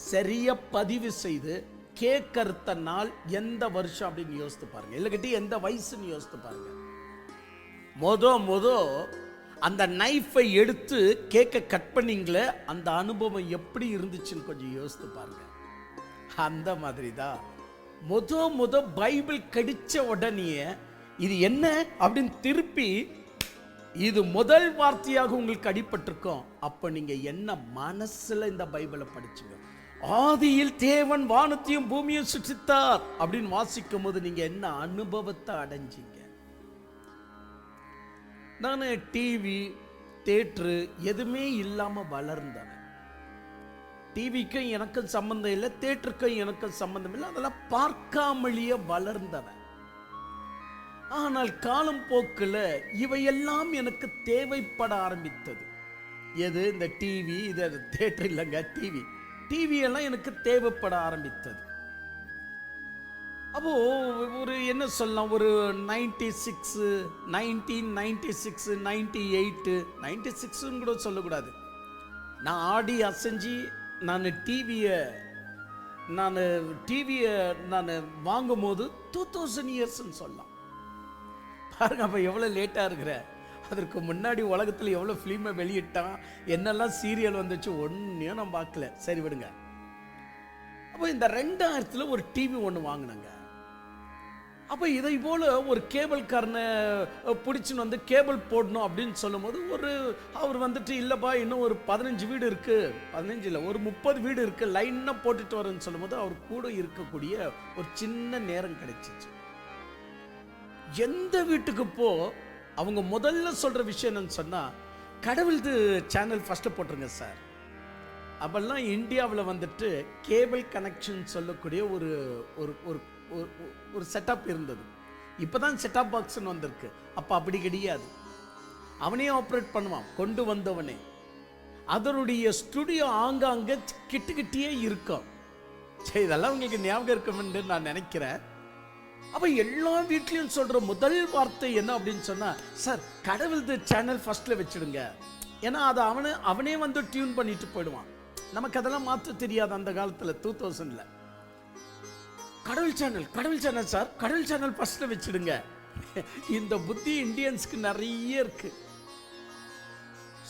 சரியா பதிவு செய்து கேக் அறுத்த நாள் எந்த வருஷம் அப்படின்னு யோசித்து பாருங்க. இல்லைக்கிட்டி எந்த வயசுன்னு யோசித்து பாருங்க. மொத அந்த நைஃபை எடுத்து கேக்கை கட் பண்ணீங்களே, அந்த அனுபவம் எப்படி இருந்துச்சுன்னு கொஞ்சம் யோசித்து பாருங்க. அந்த மாதிரி தான் மொத பைபிள் கடிச்ச உடனே இது என்ன அப்படின்னு திருப்பி இது முதல் வார்த்தையாக உங்களுக்கு அடிபட்டிருக்கும். அப்ப நீங்க என்ன மனசுல இந்த பைபிளை படிச்சுங்க. ஆதியில் தேவன் வானத்தையும் பூமியும் சிருஷ்டித்தார் அப்படின்னு வாசிக்கும் போது நீங்க என்ன அனுபவத்தை அடைஞ்சீங்க? நான் டிவி தியேட்டரு எதுவுமே இல்லாம வளர்ந்தவன். டிவிக்கும் எனக்கும் சம்பந்தம் இல்லை, தியேட்டருக்கும் எனக்கும் சம்பந்தம் இல்லை, அதெல்லாம் பார்க்காமலேயே வளர்ந்தவன். ஆனால் காலம் போக்கில் இவையெல்லாம் எனக்கு தேவைப்பட ஆரம்பித்தது. எது? இந்த டிவி. இது தியேட்டர் இல்லைங்க, டிவி எல்லாம் எனக்கு தேவைப்பட ஆரம்பித்தது. அப்போ ஒரு என்ன சொல்லலாம், ஒரு 96 1996 98 96 கூட சொல்லக்கூடாது. நான் ஆடி அசைஞ்சி நான் டிவியை நான் வாங்கும் போது 2000 இயர்ஸ்ன்னு சொல்லலாம். பாருங்க, அப்போ எவ்வளோ லேட்டாக இருக்கிற. அதற்கு முன்னாடி உலகத்தில் எவ்வளோ ஃபிலிமை வெளியிட்டான், என்னெல்லாம் சீரியல் வந்துச்சு, ஒன்றையும் நான் பார்க்கல. சரி விடுங்க. அப்போ இந்த 2000 ஒரு டிவி ஒன்று வாங்கினாங்க. அப்போ இதை போல ஒரு கேபிள்காரனை பிடிச்சின்னு வந்து கேபிள் போடணும் அப்படின்னு சொல்லும் போது அவர் வந்துட்டு இல்லைப்பா இன்னும் ஒரு 15 வீடு இருக்கு, 15 இல்லை ஒரு 30 வீடு இருக்கு, லைனாக போட்டுட்டு வரேன்னு சொல்லும் போது அவர் கூட இருக்கக்கூடிய ஒரு சின்ன நேரம் கிடைச்சிச்சு. எந்த வீட்டுக்கு அவங்க முதல்ல சொல்ற விஷயம் என்னன்னு சொன்னா, கடவுள்து சேனல் ஃபர்ஸ்ட் போட்டுருங்க சார். அப்பெல்லாம் இந்தியாவில் வந்துட்டு கேபிள் கனெக்ஷன் சொல்லக்கூடிய ஒரு ஒரு ஒரு செட்டப் இருந்தது. இப்போதான் செட்டப் பாக்ஸ்ன்னு வந்திருக்கு. அப்போ அப்படி கிடையாது. அவனே ஆப்ரேட் பண்ணுவான், கொண்டு வந்தவனே. அதனுடைய ஸ்டுடியோ ஆங்காங்க கிட்டே இருக்கும். சரி, இதெல்லாம் உங்களுக்கு ஞாபகம் இருக்கும்னு நான் நினைக்கிறேன். அப்போ எல்லா வீட்லையும் சொல்ற முதல் வார்த்தை என்ன அப்படின்னு சொன்னா, சார் கடவுள்து சேனல் ஃபர்ஸ்ட்ல வச்சிடுங்க. ஏன்னா அதை அவனே வந்து டியூன் பண்ணிட்டு போயிடுவான். நமக்கு அதெல்லாம் மாற்ற தெரியாது அந்த காலத்துல. 2000ல கடவுள் சேனல் சார், கடவுள் சேனல் ஃபர்ஸ்ட்ல வச்சிடுங்க. இந்த புத்தி இந்தியன்ஸ்க்கு நிறைய இருக்கு.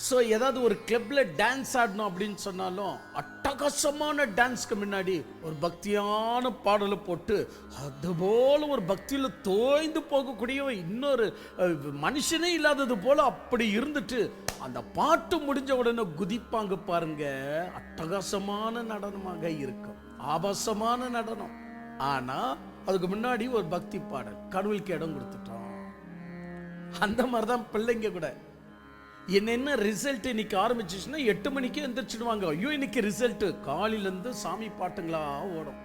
ஸோ ஏதாவது ஒரு கிளப்ல டான்ஸ் ஆடணும் அப்படின்னு சொன்னாலும் அட்டகாசமான டான்ஸ்க்கு முன்னாடி ஒரு பக்தியான பாடலை போட்டு அதுபோல ஒரு பக்தியில் தோய்ந்து போகக்கூடிய இன்னொரு மனுஷனே இல்லாதது போல அப்படி இருந்துட்டு அந்த பாட்டு முடிஞ்ச உடனே குதிப்பாங்க பாருங்க. அட்டகாசமான நடனமாக இருக்கும், ஆபாசமான நடனம். ஆனா அதுக்கு முன்னாடி ஒரு பக்தி பாடல், கடவுளுக்கு இடம் கொடுத்துட்டோம். அந்த மாதிரிதான் பிள்ளைங்க கூட. என்ன ரிசல்ட் இன்னைக்கு ஆரம்பிச்சிச்சுன்னா 8 மணிக்கே எந்திரிச்சிடுவாங்க. ஐயோ இன்னைக்கு ரிசல்ட், காலையில இருந்து சாமி பாட்டுங்களா ஓடும்.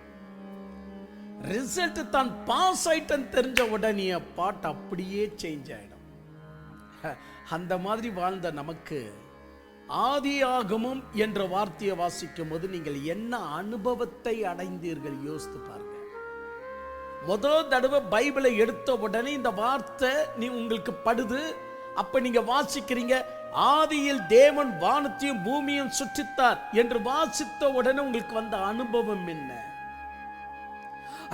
ரிசல்ட் தான் பாஸ் ஆயிட்டன்னு தெரிஞ்ச உடனே பாட்டு அப்படியே சேஞ்ச் ஆயிடும். அந்த மாதிரி வாழ்ந்த நமக்கு ஆதியாகமம் என்ற வார்த்தையை வாசிக்கும் போது நீங்கள் என்ன அனுபவத்தை அடைந்தீர்கள் யோசித்து பாருங்க. முதல் தடவை பைபிளை எடுத்த உடனே இந்த வார்த்தை உங்களுக்கு படுது. அப்ப நீங்க வாசிக்கிறீங்க, ஆதியில் தேவன் வானத்தையும் பூமியும் சுற்றித்தார் என்று வாசித்த உடனே உங்களுக்கு வந்த அனுபவம் என்ன?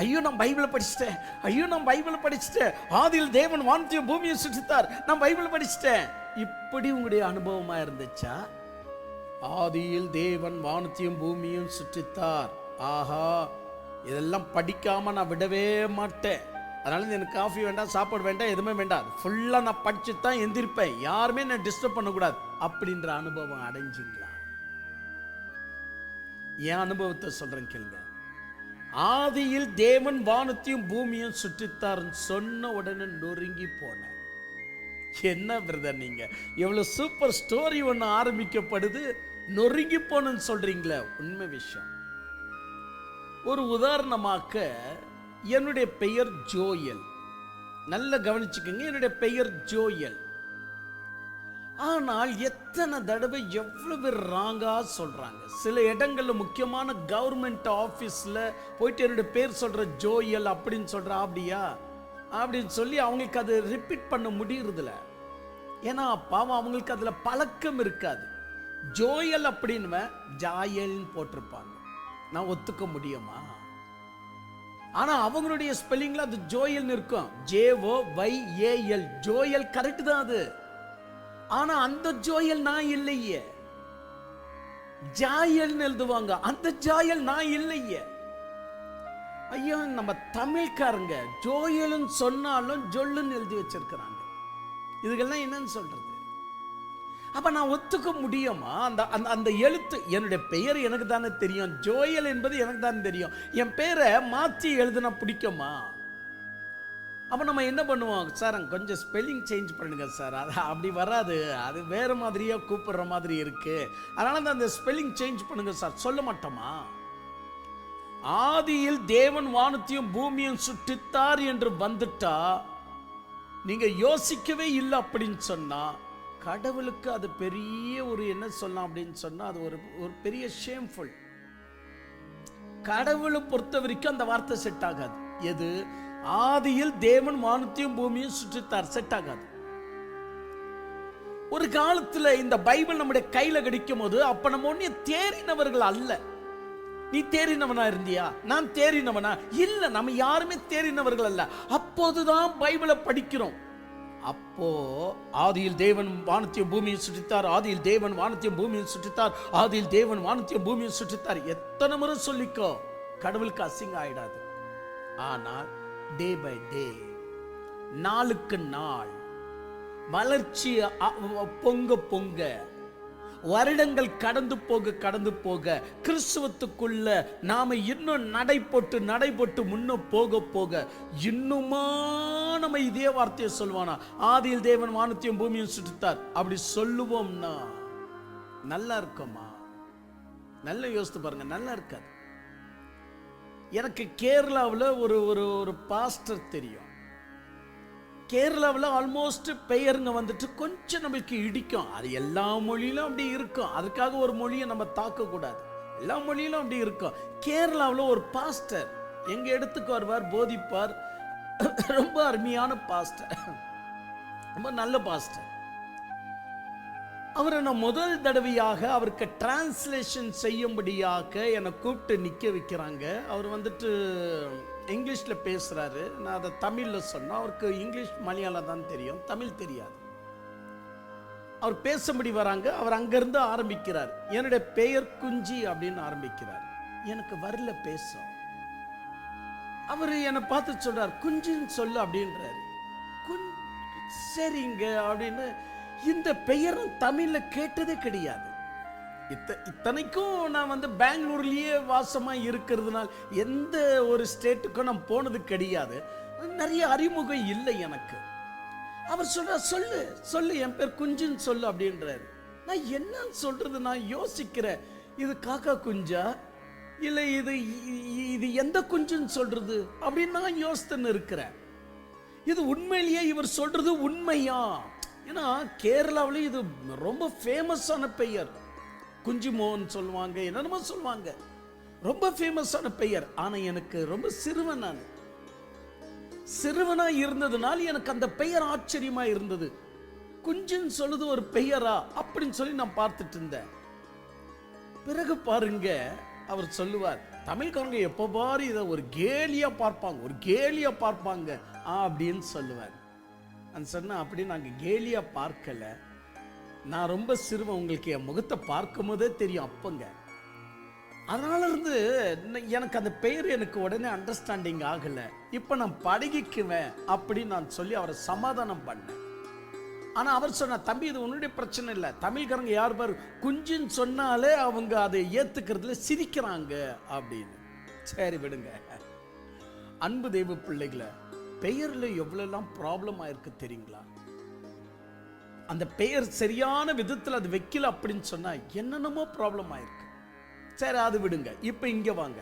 ஐயோ நான் பைபிளை படிச்சிட்டேன், ஆதியில் தேவன் வானத்தையும் பூமியும் சுற்றித்தார், நான் பைபிளை படிச்சிட்டேன். இப்படி உங்களுடைய அனுபவமா இருந்துச்சா? ஆதியில் தேவன் வானத்தையும் பூமியும் சுற்றித்தார், ஆஹா இதெல்லாம் படிக்காம நான் விடவே மாட்டேன், அதனால எனக்கு காஃபி வேண்டாம், சாப்பாடு வேண்டாம், எதுவுமே வேண்டாம், ஃபுல்லா நான் படிச்சு தான் எந்திருப்பேன், யாருமே நான் டிஸ்டர்ப் பண்ணக்கூடாது அப்படின்ற அனுபவம் அடைஞ்சிங்களா? என் அனுபவத்தை சொல்றேன் கேளுங்க. ஆதியில் தேவன் வானத்தையும் பூமியும் சுற்றித்தார் சொன்ன உடனே நொறுங்கி போனேன். என்ன பிரதர் நீங்க எவ்வளவு சூப்பர் ஸ்டோரி ஒன்று ஆரம்பிக்கப்படுது, நொறுங்கி போனன்னு சொல்றீங்களே. உண்மை விஷயம். ஒரு உதாரணமாக, என்னுடைய பெயர் ஜோயல். நல்ல கவனிச்சுக்கோங்க, என்னுடைய பெயர் ஜோயல். ஆனால் எத்தனை தடவை எவ்வளவு ராங்கா சொல்றாங்க. சில இடங்கள்ல முக்கியமான கவர்மெண்ட் ஆபீஸ்ல போயிட்டு என்னுடைய பேர் சொல்ற ஜோயல் அப்படின்னு சொல்ற, அப்படியா அப்படின்னு சொல்லி அவங்களுக்கு அது ரிப்பீட் பண்ண முடியறதில்ல. ஏன்னா பாவம் அவங்களுக்கு அதுல பழக்கம் இருக்காது. ஜோயல் அப்படின்னு ஜாயல் போட்டிருப்பாங்க. நான் ஒத்துக்க முடியுமா? ஆனா அவங்களுடைய ஸ்பெல்லிங்ல அது ஜோயல் இருக்கும், JOYAL. ஜோயல் கரெக்ட் தான் அது. ஆனா அந்த ஜோயல் நான் இல்லையே. ஜாயல் எழுதுவாங்க, அந்த ஜாயல் நான் இல்லையே. ஐயா நம்ம தமிழ்காரங்க ஜோயல்னு சொன்னாலும் ஜொல்லுன்னு எழுதி வச்சிருக்கிறாங்க. இதுக்கெல்லாம் என்னன்னு சொல்றது? அப்ப நான் ஒத்துக்க முடியுமா? அந்த அந்த எழுத்து, என்னுடைய பெயர் எனக்கு தானே தெரியும், ஜோயல் என்பது எனக்கு தானே தெரியும். என் பேரை மாற்றி எழுதுனா பிடிக்குமா? அப்ப நம்ம என்ன பண்ணுவோம், சார் கொஞ்சம் ஸ்பெல்லிங் சேஞ்ச் பண்ணுங்க சார், அது அப்படி வராது, அது வேற மாதிரியா கூப்பிடுற மாதிரி இருக்கு, அதனால அந்த ஸ்பெல்லிங் சேஞ்ச் பண்ணுங்க சார் சொல்ல மாட்டோமா? ஆதியில் தேவன் வானத்தையும் பூமியும் சுற்றித்தார் என்று வந்துட்டா நீங்க யோசிக்கவே இல்லை அப்படின்னு சொன்னா, கடவுளுக்கு அது பெரிய ஒரு என்ன சொல்லலாம் அப்படின்னு சொன்னா, அது ஒரு பெரிய ஷேம்ஃபுல். கடவுளை பொறுத்த வரைக்கும் அந்த வார்த்தை செட் ஆகாது. எது? ஆதியில் தேவன் வானத்தையும் பூமியும் சுற்றித்தார், செட் ஆகாது. ஒரு காலத்துல இந்த பைபிள் நம்முடைய கையில கிடைக்கும் போது அப்ப நம்ம ஒண்ணு தேறினவர்கள் அல்ல. நீ தேறினவனா இருந்தியா? நான் தேறினவனா? இல்ல, நம்ம யாருமே தேறினவர்கள் அல்ல. அப்போதுதான் பைபிளை படிக்கிறோம். அப்போ ஆதியில் தேவன் வானத்தையும் பூமியை சுற்றித்தார், ஆதியில் தேவன் வானத்தையும் பூமியை சுற்றித்தார், ஆதியில் தேவன் வானத்தையும் பூமியை சுற்றித்தார். எத்தனை முறை சொல்லிக்கோ, கடவுளுக்கு அசிங்கம் ஆயிடாது. ஆனால் டே பை டே, நாளுக்கு நாள் வளர்ச்சி பொங்க பொங்க, வருடங்கள் கடந்து போக கிறிஸ்துவத்துக்குள்ள நாம இன்னும் நடைபோட்டு முன்ன போக இன்னுமா நம்ம இதே வார்த்தையை சொல்லுவானா, ஆதியில் தேவன் வானத்தையும் பூமியும் சுற்றித்தார், அப்படி சொல்லுவோம்னா நல்லா இருக்குமா? நல்லா யோசித்து பாருங்க, நல்லா இருக்காது. எனக்கு கேரளாவில் ஒரு பாஸ்டர் தெரியும். கேரளாவில் ஆல்மோஸ்ட் பெயருங்க வந்துட்டு கொஞ்சம் நம்மளுக்கு இடிக்கும். அது எல்லா மொழியிலும் அப்படி இருக்கும். அதுக்காக ஒரு மொழியை நம்ம தாக்கக்கூடாது. எல்லா மொழியிலும் அப்படி இருக்கும். கேரளாவில் ஒரு பாஸ்டர் எங்க இடத்துக்கு வருவார், போதிப்பார். ரொம்ப அருமையான பாஸ்டர், ரொம்ப நல்ல பாஸ்டர். அவரை நான் முதல் தடவையாக அவருக்கு டிரான்ஸ்லேஷன் செய்யும்படியாக என்னை கூப்பிட்டு நிற்க வைக்கிறாங்க. அவர் வந்துட்டு இங்கிலீஷில் பேசுகிறாரு. நான் அதை தமிழில் சொன்னேன். அவருக்கு இங்கிலீஷ் மலையாளம் தான் தெரியும், தமிழ் தெரியாது. அவர் பேசும்படி வராங்க. அவர் அங்கேருந்து ஆரம்பிக்கிறார். என்னுடைய பெயர் குஞ்சி அப்படின்னு ஆரம்பிக்கிறார். எனக்கு வரல பேசும். அவர் என்னை பார்த்து சொல்றார், குஞ்சின்னு சொல்லு அப்படின்றாரு. சரிங்க அப்படின்னு. இந்த பெயரும் தமிழ்ல கேட்டதே கிடையாது. இத்தனைக்கும் நான் வந்து பெங்களூர்லயே வாசமா இருக்கிறதுனால எந்த ஒரு ஸ்டேட்டுக்கும் நான் போனது கிடையாது. நிறைய அறிமுகம் இல்லை எனக்கு. அவர் சொல்ற, சொல்லு சொல்லு, என் பேர் குஞ்சுன்னு சொல்லு அப்படின்றாரு. நான் என்னன்னு சொல்றது நான் யோசிக்கிறேன். இது காக்கா குஞ்சா இல்லை இது எந்த குஞ்சுன்னு சொல்றது அப்படின்னு நான் யோசித்துன்னு இருக்கிறேன். இது உண்மையிலேயே இவர் சொல்றது உண்மையா? ஏன்னா கேரளாவில் இது ரொம்ப ஃபேமஸான பெயர். குஞ்சு மோகன் சொல்லுவாங்க, என்னென்னமோ சொல்லுவாங்க. ரொம்ப ஃபேமஸான பெயர். ஆனால் எனக்கு ரொம்ப சிறுவனா இருந்ததுனால எனக்கு அந்த பெயர் ஆச்சரியமா இருந்தது. குஞ்சுன்னு சொல்லுது ஒரு பெயரா அப்படின்னு சொல்லி நான் பார்த்துட்டு இருந்தேன். பிறகு பாருங்க, அவர் சொல்லுவார், தமிழ்காரங்க எப்போ பாரு இதை ஒரு கேலியா பார்ப்பாங்க அப்படின்னு சொல்லுவார். நான் சொன்னேன், அப்படி நாங்கள் கேலியா பார்க்கல, நான் ரொம்ப சிறுவன், உங்களுக்கு என் முகத்தை பார்க்கும் போதே தெரியும் அப்பங்க. அதனால இருந்து எனக்கு அந்த பெயர் எனக்கு உடனே அண்டர்ஸ்டாண்டிங் ஆகல. இப்ப நான் பழகிக்குவேன் அப்படின்னு நான் சொல்லி அவரை சமாதானம் பண்ணேன். ஆனா அவர் சொன்ன, தம்பி இது உன்னுடைய பிரச்சனை இல்லை, தமிழ்காரங்க யார் பாரு குஞ்சுன்னு சொன்னாலே அவங்க அதை ஏத்துக்கிறதுல சிரிக்கிறாங்க அப்படின்னு. சரி விடுங்க. அன்பு தெய்வ பிள்ளைகளை, பெயர்ல எவ்வளவு ப்ராப்ளம் ஆயிருக்கு தெரியுங்களா? அந்த பெயர் சரியான விதத்தில் அது வைக்கல அப்படின்னு சொன்னா என்னென்னமோ ப்ராப்ளம் ஆயிருக்கு. சரி அது விடுங்க. இப்ப இங்க வாங்க.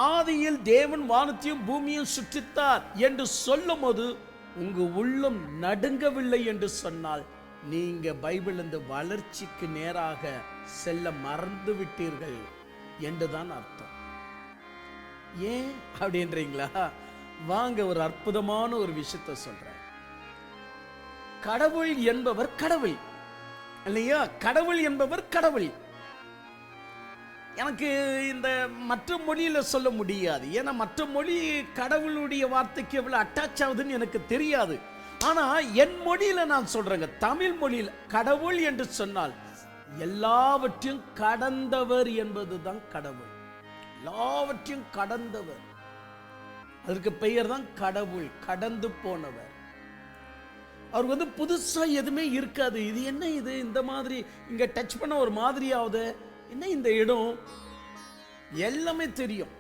ஆதியில் தேவன் வானத்தையும் பூமியும் சுற்றித்தார் என்று சொல்லும் போது உங்க உள்ளம் நடுங்கவில்லை என்று சொன்னால் நீங்க பைபிள் இந்த வளர்ச்சிக்கு நேராக செல்ல மறந்து விட்டீர்கள் என்றுதான் அர்த்தம். ஏன் அப்படின்றீங்களா? வாங்க, ஒரு அற்புதமான ஒரு விஷயத்தை சொல்றேன். கடவுள் என்பவர் கடவுள் இல்லையா? கடவுள் என்பவர் கடவுள். எனக்கு இந்த மற்ற மொழியில சொல்ல முடியாது. ஏன்னா மற்ற மொழி கடவுளுடைய வார்த்தைக்கு எவ்வளவு அட்டாச் ஆகுதுன்னு எனக்கு தெரியாது. ஆனா என் மொழியில நான் சொல்றேங்க, தமிழ் மொழியில் கடவுள் என்று சொன்னால் எல்லாவற்றையும் கடந்தவர் என்பதுதான் கடவுள். எல்லாவற்றையும் கடந்தவர், அதற்கு பெயர் தான் கடவுள். கடந்து போனவர். அவர் வந்து புதுசா எதுவுமே இருக்காது. இது என்ன இது இந்த மாதிரி இங்க டச் பண்ண ஒரு மாதிரியாவது, என்ன இந்த இடம், எல்லாமே தெரியும்.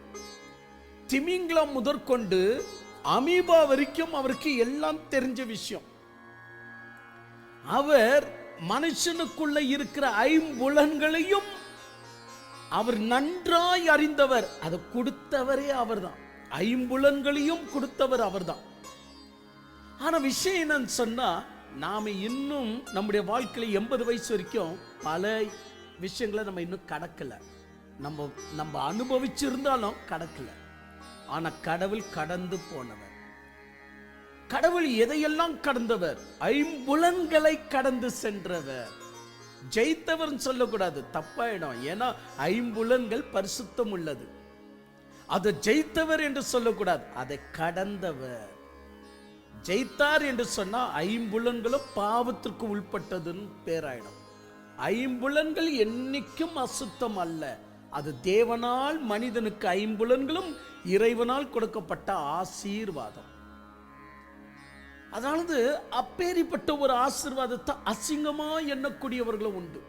திமிங்கலம் முதற்கொண்டு அமீபா வரைக்கும் அவருக்கு எல்லாம் தெரிஞ்ச விஷயம். அவர் மனுஷனுக்குள்ள இருக்கிற ஐம்புலன்களையும் அவர் நன்றாய் அறிந்தவர். அதை கொடுத்தவரே அவர்தான். ஐம்புலன்களையும் கொடுத்தவர் அவர்தான். ஆனா விஷயம் என்னன்னு சொன்னா, நாம இன்னும் நம்முடைய வாழ்க்கையில 80 வயசு வரைக்கும் பல விஷயங்களை நம்ம இன்னும் கடக்கல. நம்ம அனுபவிச்சிருந்தாலும் கடக்கல. ஆனா கடவுள் கடந்து போனவர். கடவுள் எதையெல்லாம் கடந்தவர்? ஐம்புலன்களை கடந்து சென்றவர். ஜெயித்தவர் சொல்லக்கூடாது, தப்பாயிடும். ஏன்னா ஐம்புலன்கள் பரிசுத்தம் உள்ளது. அதை ஜெயித்தவர் என்று சொல்லக்கூடாது, அதை கடந்தவர். ஜெயித்தார் என்று சொன்னா ஐம்புலன்களும் பாவத்திற்கு உள்பட்டதுன்னு பேராயிடும். ஐம்புலன்கள் என்னைக்கும் அசுத்தம் அல்ல. அது தேவனால் மனிதனுக்கு ஐம்புலன்களும் இறைவனால் கொடுக்கப்பட்ட ஆசீர்வாதம். அதாவது அப்பேரிப்பட்ட ஒரு ஆசீர்வாதத்தை அசிங்கமா எண்ணக்கூடியவர்களும் உண்டு.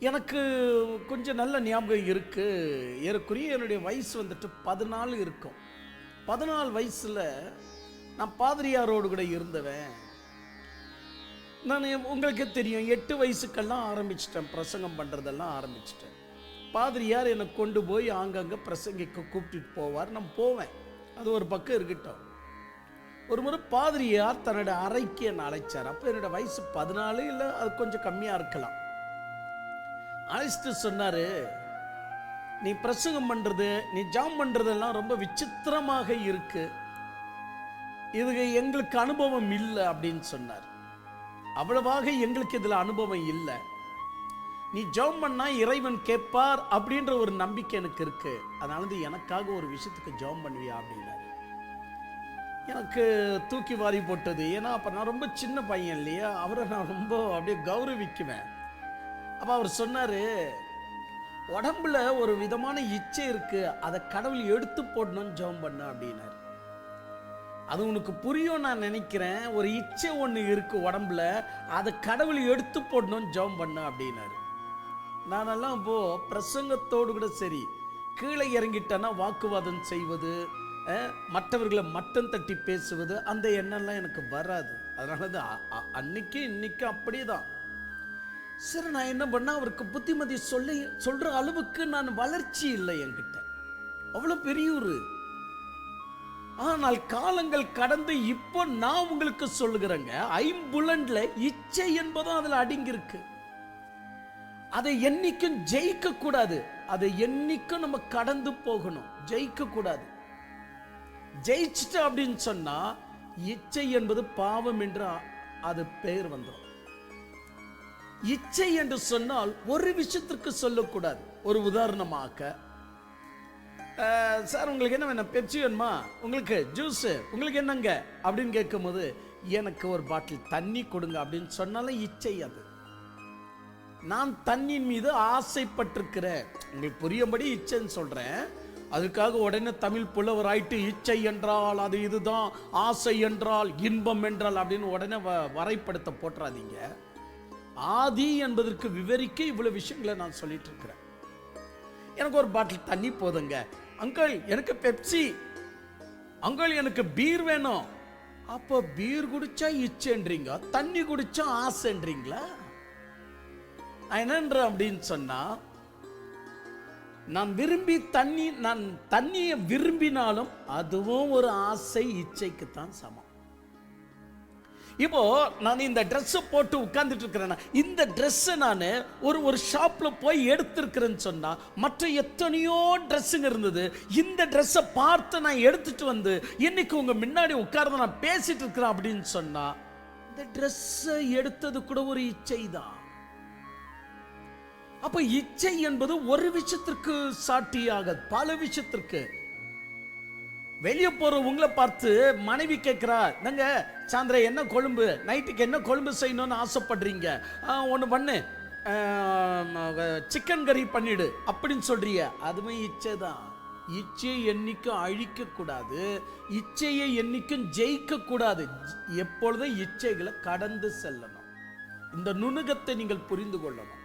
எனக்கு கொஞ்சம் நல்ல ஞாபகம் இருக்கு. ஏறக்குறைய என்னுடைய வயசு வந்துட்டு 14 இருக்கும். 14 வயசுல நான் பாதிரியாரோடு கூட இருந்தவன். நான் உங்களுக்கு தெரியும், 8 வயசுக்கெல்லாம் ஆரம்பிச்சிட்டேன், பிரசங்கம் பண்றதெல்லாம் ஆரம்பிச்சிட்டேன். பாதிரியார் என்னை கொண்டு போய் ஆங்கங்க பிரசங்கிக்க கூப்பிட்டுட்டு போவார். நான் போவேன். அது ஒரு பக்கம் இருக்கட்டும். ஒரு முறை பாதிரியார் தன்னோட அறைக்கு என்னை அழைச்சார். அப்போ என்னோட வயசு 14, இல்லை அது கொஞ்சம் கம்மியாக இருக்கலாம். அழைச்சிட்டு சொன்னாரு, நீ பிரசங்கம் பண்றது, நீ ஜாம் பண்றதெல்லாம் ரொம்ப விசித்திரமாக இருக்கு, இது எங்களுக்கு அனுபவம் இல்லை அப்படின்னு சொன்னார். அவ்வளவாக எங்களுக்கு இதுல அனுபவம் இல்லை. நீ ஜெபம் பண்ணா இறைவன் கேட்பார் அப்படின்ற ஒரு நம்பிக்கை எனக்கு இருக்கு. அதனால எனக்காக ஒரு விஷயத்துக்கு ஜெபம் பண்ணுவியா அப்படின்னாரு. எனக்கு தூக்கி வாரி போட்டது. ஏன்னா அப்ப நான் ரொம்ப சின்ன பையன் இல்லையா, அவரை நான் ரொம்ப அப்படியே கௌரவிக்குவேன். அப்ப அவர் சொன்னாரு, உடம்புல ஒரு விதமான இச்சை இருக்கு, அதை கடவுள் எடுத்து போடணும்னு ஜெபம் பண்ண அப்படின்னாரு. அது உனக்கு புரியும் நான் நினைக்கிறேன். ஒரு இச்சை ஒன்று இருக்கு உடம்புல, அதை கடவுள் எடுத்து போடணும்னு ஜெபம் பண்ண அப்படின்னாரு. நானெல்லாம் இப்போ பிரசங்கத்தோடு கூட சரி, கீழே இறங்கிட்டேன்னா வாக்குவாதம் செய்வது, மற்றவர்களை மட்டம் தட்டி பேசுவது, அந்த எண்ணம்லாம் எனக்கு வராது. அதனால அன்னைக்கு இன்னைக்கு அப்படிதான். சரி, நான் என்ன பண்ண, அவருக்கு புத்திமதி சொல்ற அளவுக்கு நான் வளர்ச்சி இல்லை என்கிட்ட, அவ்வளவு பெரியூர். ஆனால் காலங்கள் கடந்து இப்போ நான் உங்களுக்கு சொல்லுகிறேங்க, ஐம்புலன்ல இச்சை என்பதும் அதுல அடங்கி இருக்கு. அதை என்னைக்கும் ஜெயிக்க கூடாது, அதை என்னைக்கும் நம்ம கடந்து போகணும், ஜெயிக்க கூடாது. ஜெயிச்சுட்டு அப்படின்னு சொன்னா இச்சை என்பது பாவம் என்று அது பெயர் வந்துடும். இச்சை என்று சொன்னால் ஒரு விஷயத்திற்கு சொல்லக்கூடாது. ஒரு உதாரணமாக, சார் உங்களுக்கு என்ன வேணும், பெப்சி வேணுமா, உங்களுக்கு ஜூஸ், உங்களுக்கு என்னங்க அப்படின்னு கேட்கும் போது எனக்கு ஒரு பாட்டில் தண்ணி கொடுங்க அப்படின்னு சொன்னாலும் இச்சை. அது நான் தண்ணியின் மீது ஆசைப்பட்டிருக்கிறேன், உங்களுக்கு புரியும்படி இச்சைன்னு சொல்றேன். அதுக்காக உடனே தமிழ் புலவர் ஆயிட்டு இச்சை என்றால் அது இதுதான், ஆசை என்றால் இன்பம் என்றால் அப்படின்னு உடனே வரைபடத்தை போட்டுறாதீங்க. ஆதி என்பதற்கு விவரிக்க இவ்வளவு விஷயங்களை நான் சொல்லிட்டு இருக்கிறேன். எனக்கு ஒரு பாட்டில் தண்ணி போதுங்க, அங்கிள் எனக்கு பெப்சி, அங்கிள் எனக்கு பீர் வேணும். அப்போ பீர் குடிச்சா இச்சைன்றீங்க, தண்ணி குடிச்சா ஆசைன்றீங்களா? என்னன்ற அப்படின்னு சொன்னா, நான் தண்ணியை விரும்பினாலும் அதுவும் ஒரு ஆசை, இச்சைக்கு தான் சமம். இப்போ நான் இந்த ட்ரெஸ் போட்டு உட்கார்ந்துட்டு இருக்கிறேன். இந்த ட்ரெஸ் நான் ஒரு ஷாப்ல போய் எடுத்திருக்கிறேன்னு சொன்னா, மற்ற எத்தனையோ ட்ரெஸ்ஸுங்க இருந்தது, இந்த ட்ரெஸ்ஸை பார்த்து நான் எடுத்துட்டு வந்து இன்னைக்கு உங்க முன்னாடி உட்கார்ந்து நான் பேசிட்டு இருக்கிறேன் அப்படின்னு சொன்னா, இந்த ட்ரெஸ்ஸை எடுத்தது கூட ஒரு இச்சை தான். அப்ப இச்சை என்பது ஒரு விஷயத்திற்கு சாட்டியாக பல விஷயத்திற்கு. வெளியே போற உங்களை பார்த்து மனைவி கேட்கிறா, நாங்க சாயந்தரம் என்ன கொழும்பு, நைட்டுக்கு என்ன கொழும்பு செய்யணும்னு ஆசைப்படுறீங்க, ஒன்று பண்ணு, சிக்கன் கறி பண்ணிடு அப்படின்னு சொல்றிய, அதுவே இச்சை தான். இச்சையை என்னைக்கும் அழிக்க கூடாது, இச்சையை என்னைக்கும் ஜெயிக்க கூடாது. எப்பொழுதும் இச்சைகளை கடந்து செல்லணும். இந்த நுணுகத்தை நீங்கள் புரிந்து கொள்ளணும்.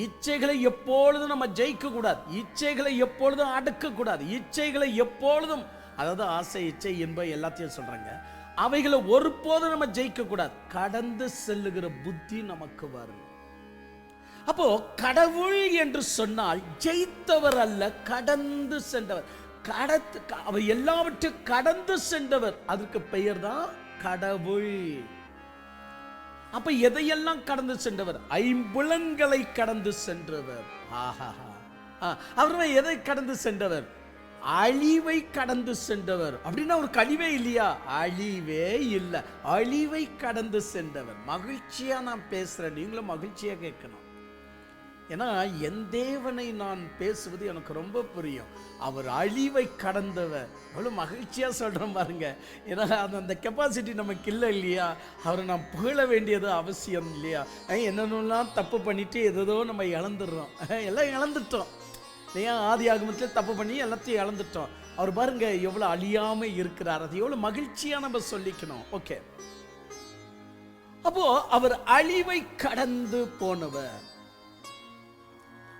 இச்சைகளை எப்பொழுதும் நம்ம ஜெயிக்க கூடாது, இச்சைகளை எப்பொழுதும் அடக்க கூடாது, இச்சைகளை எப்பொழுதும், அதாவது ஆசை, இச்சை, இன்பம் எல்லாத்தையும் சொல்றாங்க, அவைகளை ஒருபோதும் நம்ம ஜெயிக்க கூடாது. கடந்து செல்லுகிற புத்தி நமக்கு வரும். அப்போ கடவுள் என்று சொன்னால் ஜெயித்தவர் அல்ல, கடந்து சென்றவர். அவர் எல்லாவற்றையும் கடந்து சென்றவர், அதற்கு பெயர் தான் கடவுள். அப்ப எதையெல்லாம் கடந்து சென்றவர்? ஐம்புலன்களை கடந்து சென்றவர். அவர் எதை கடந்து சென்றவர்? அழிவை கடந்து சென்றவர். அப்படின்னா அவருக்கு அழிவே இல்லையா? அழிவே இல்லை, அழிவை கடந்து சென்றவர். மகிழ்ச்சியா நான் பேசுறேன், நீங்களும் மகிழ்ச்சியா கேட்கணும். ஏன்னா என் தேவனை நான் பேசுவது எனக்கு ரொம்ப புரியும். அவர் அழிவை கடந்தவர். அவ்வளோ மகிழ்ச்சியாக சொல்கிறேன் பாருங்க. ஏன்னா அந்த கெப்பாசிட்டி நமக்கு இல்லை இல்லையா? அவரை நான் புகழ வேண்டியது அவசியம் இல்லையா? என்னென்னலாம் தப்பு பண்ணிட்டு எதோ நம்ம இழந்துடுறோம், எல்லாம் இழந்துட்டோம். ஏன் ஆதி ஆகமத்தில் தப்பு பண்ணி எல்லாத்தையும் இழந்துட்டோம். அவர் பாருங்க எவ்வளவு அழியாம இருக்கிறார், அது எவ்வளவு மகிழ்ச்சியா நம்ம சொல்லிக்கணும். ஓகே, அப்போ அவர் அழிவை கடந்து போனவர்.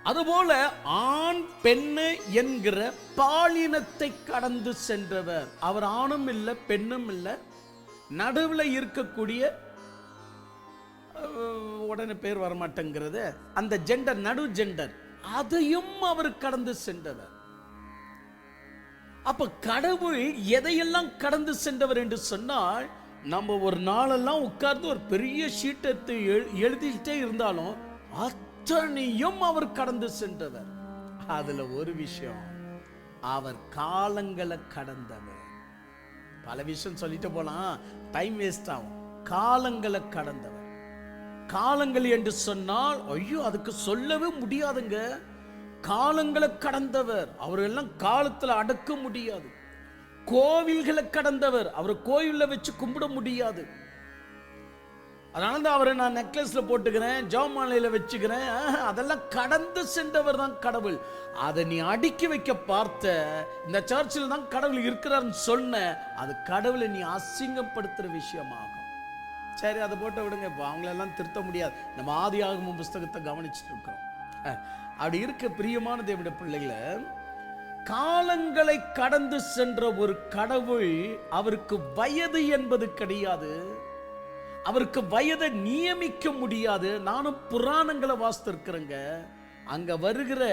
அதுபோல ஆண் பெண்ணு என்கிற பாலினத்தை கடந்து சென்றவர். அவர் ஆணும் இல்லை பெண்ணும் இல்லை, நடுவில் இருக்கக்கூடிய உடனே பேர் வரமாட்டேங்கிறது அந்த ஜெண்டர், நடு ஜெண்டர், அதையும் அவர் கடந்து சென்றவர். அப்ப கடவுள் எதையெல்லாம் கடந்து சென்றவர் என்று சொன்னால், நம்ம ஒரு நாளெல்லாம் உட்கார்ந்து ஒரு பெரிய ஷீட்டை எழுதிட்டே இருந்தாலும் அத்தனையும் அவர் கடந்து சென்றவர். அதுல ஒரு விஷயம், அவர் காலங்களை கடந்தவர். பல விஷயம் சொல்லிட்டு போலாம், டைம் வேஸ்ட் ஆகும். காலங்களை கடந்தவர். காலங்கள் என்று சொன்னால் ஐயோ அதுக்கு சொல்லவே முடியாதுங்க. காலங்களை கடந்தவர். அவரெல்லாம் காலத்துல அடக்க முடியாது. கோவில்களை கடந்தவர். அவரை கோவில்ல வச்சு கும்பிட முடியாது. அதனால தான் அவரை நான் நெக்லஸ்ல போட்டுக்கிறேன், ஜெபமாலையில வச்சுக்கிறேன். அதெல்லாம் கடந்து சென்றவர் தான் கடவுள். அதை நீ அடுக்கி வைக்க பார்த்த, இந்த சர்ச்சில் தான் கடவுள் இருக்கிறார்னு சொன்ன, அது கடவுளை நீ அசிங்கப்படுத்துற விஷயமாகும். சரி, அதை போட்டு விடுங்க, இப்போ அவங்களெல்லாம் திருத்த முடியாது. நம்ம ஆதி ஆகம புஸ்தகத்தை கவனிச்சுட்டு இருக்கிறோம். அப்படி இருக்க பிரியமான தேவனுடைய பிள்ளைகளை, காலங்களை கடந்து சென்ற ஒரு கடவுள், அவருக்கு வயது என்பது கிடையாது, அவருக்கு வயதை நியமிக்க முடியாது. நானும் புராணங்களை வாசித்திருக்கிறேங்க. அங்க வருகிற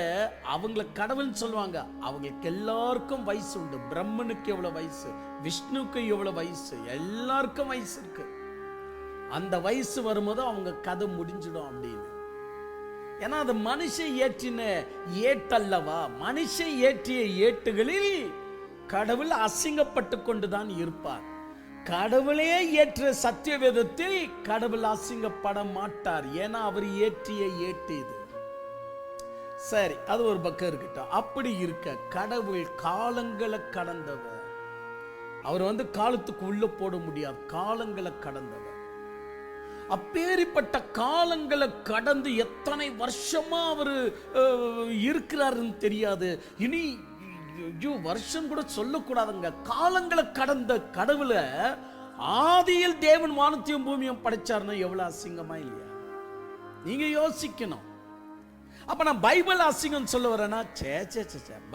அவங்கள கடவுள்னு சொல்லுவாங்க, அவங்களுக்கு எல்லாருக்கும் வயசு உண்டு. பிரம்மனுக்கு எவ்வளவு வயசு, விஷ்ணுக்கு எவ்வளவு வயசு, எல்லாருக்கும் வயசு இருக்கு. அந்த வயசு வரும்போது அவங்க கதை முடிஞ்சிடும் அப்படின்னு. ஏன்னா அது மனுஷன் ஏற்றின ஏட்டல்லவா. மனுஷன் ஏற்றிய ஏட்டுகளில் கடவுள் அசிங்கப்பட்டு கொண்டுதான் இருப்பார். கடவுளே ஏற்ற சத்திய வேதத்தில் கடவுள் அசிங்கப்பட மாட்டார். ஏன்னா அவர் ஏற்றிய ஏட்டு இது. சரி, அது ஒரு பக்கம் இருக்கட்டும். அப்படி இருக்க கடவுள் காலங்களை கடந்தவர். அவர் காலத்துக்கு உள்ள போட முடியாது, காலங்களை கடந்தவர். அப்பேரிப்பட்ட காலங்களை கடந்து எத்தனை வருஷமா அவர் இருக்கிறாருன்னு தெரியாது. இனி வருஷம் கூட சொல்லக்கூடாதுங்க. காலங்களை கடந்த கடவுளை ஆதியில் தேவன் வானத்தையும் பூமியும் படைச்சாருன்னா எவ்வளவு அசிங்கமா இல்லையா? நீங்க யோசிக்கணும். அப்ப நான் பைபிள் அசிங்கம் சொல்ல வரேன்னா,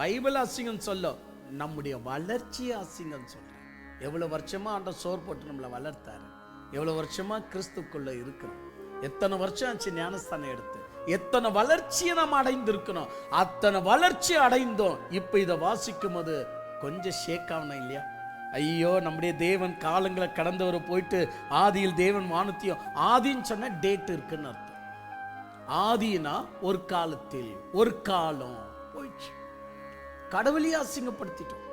பைபிள் அசிங்கம் சொல்ல, நம்முடைய வளர்ச்சியை அசிங்கம் சொல்றேன். எவ்வளவு வருஷமா ஆண்டவர் சோறு போட்டு நம்மளை வளர்த்தாரு, எவ்வளவு வருஷமா கிறிஸ்துக்குள்ள இருக்கிறோம், எத்தனை வருஷம் ஆச்சு ஞானஸ்தானம் எடுத்து, எத்தனை வளர்ச்சியை நாம் அடைந்திருக்கணும். அத்தனை வளர்ச்சி அடைந்தோம். இப்ப இதை வாசிக்கும் போது கொஞ்சம் ஷேக் ஆகணும் இல்லையா? ஐயோ, நம்முடைய தேவன் காலங்களை கடந்தவரை போயிட்டு ஆதியில் தேவன் வானத்தையும், ஆதின்னு சொன்ன டேட் இருக்குன்னு அர்த்தம். ஆதினா ஒரு காலத்தில், ஒரு காலம் போயிடுச்சு. கடவுளையே அசிங்கப்படுத்திட்டோம்.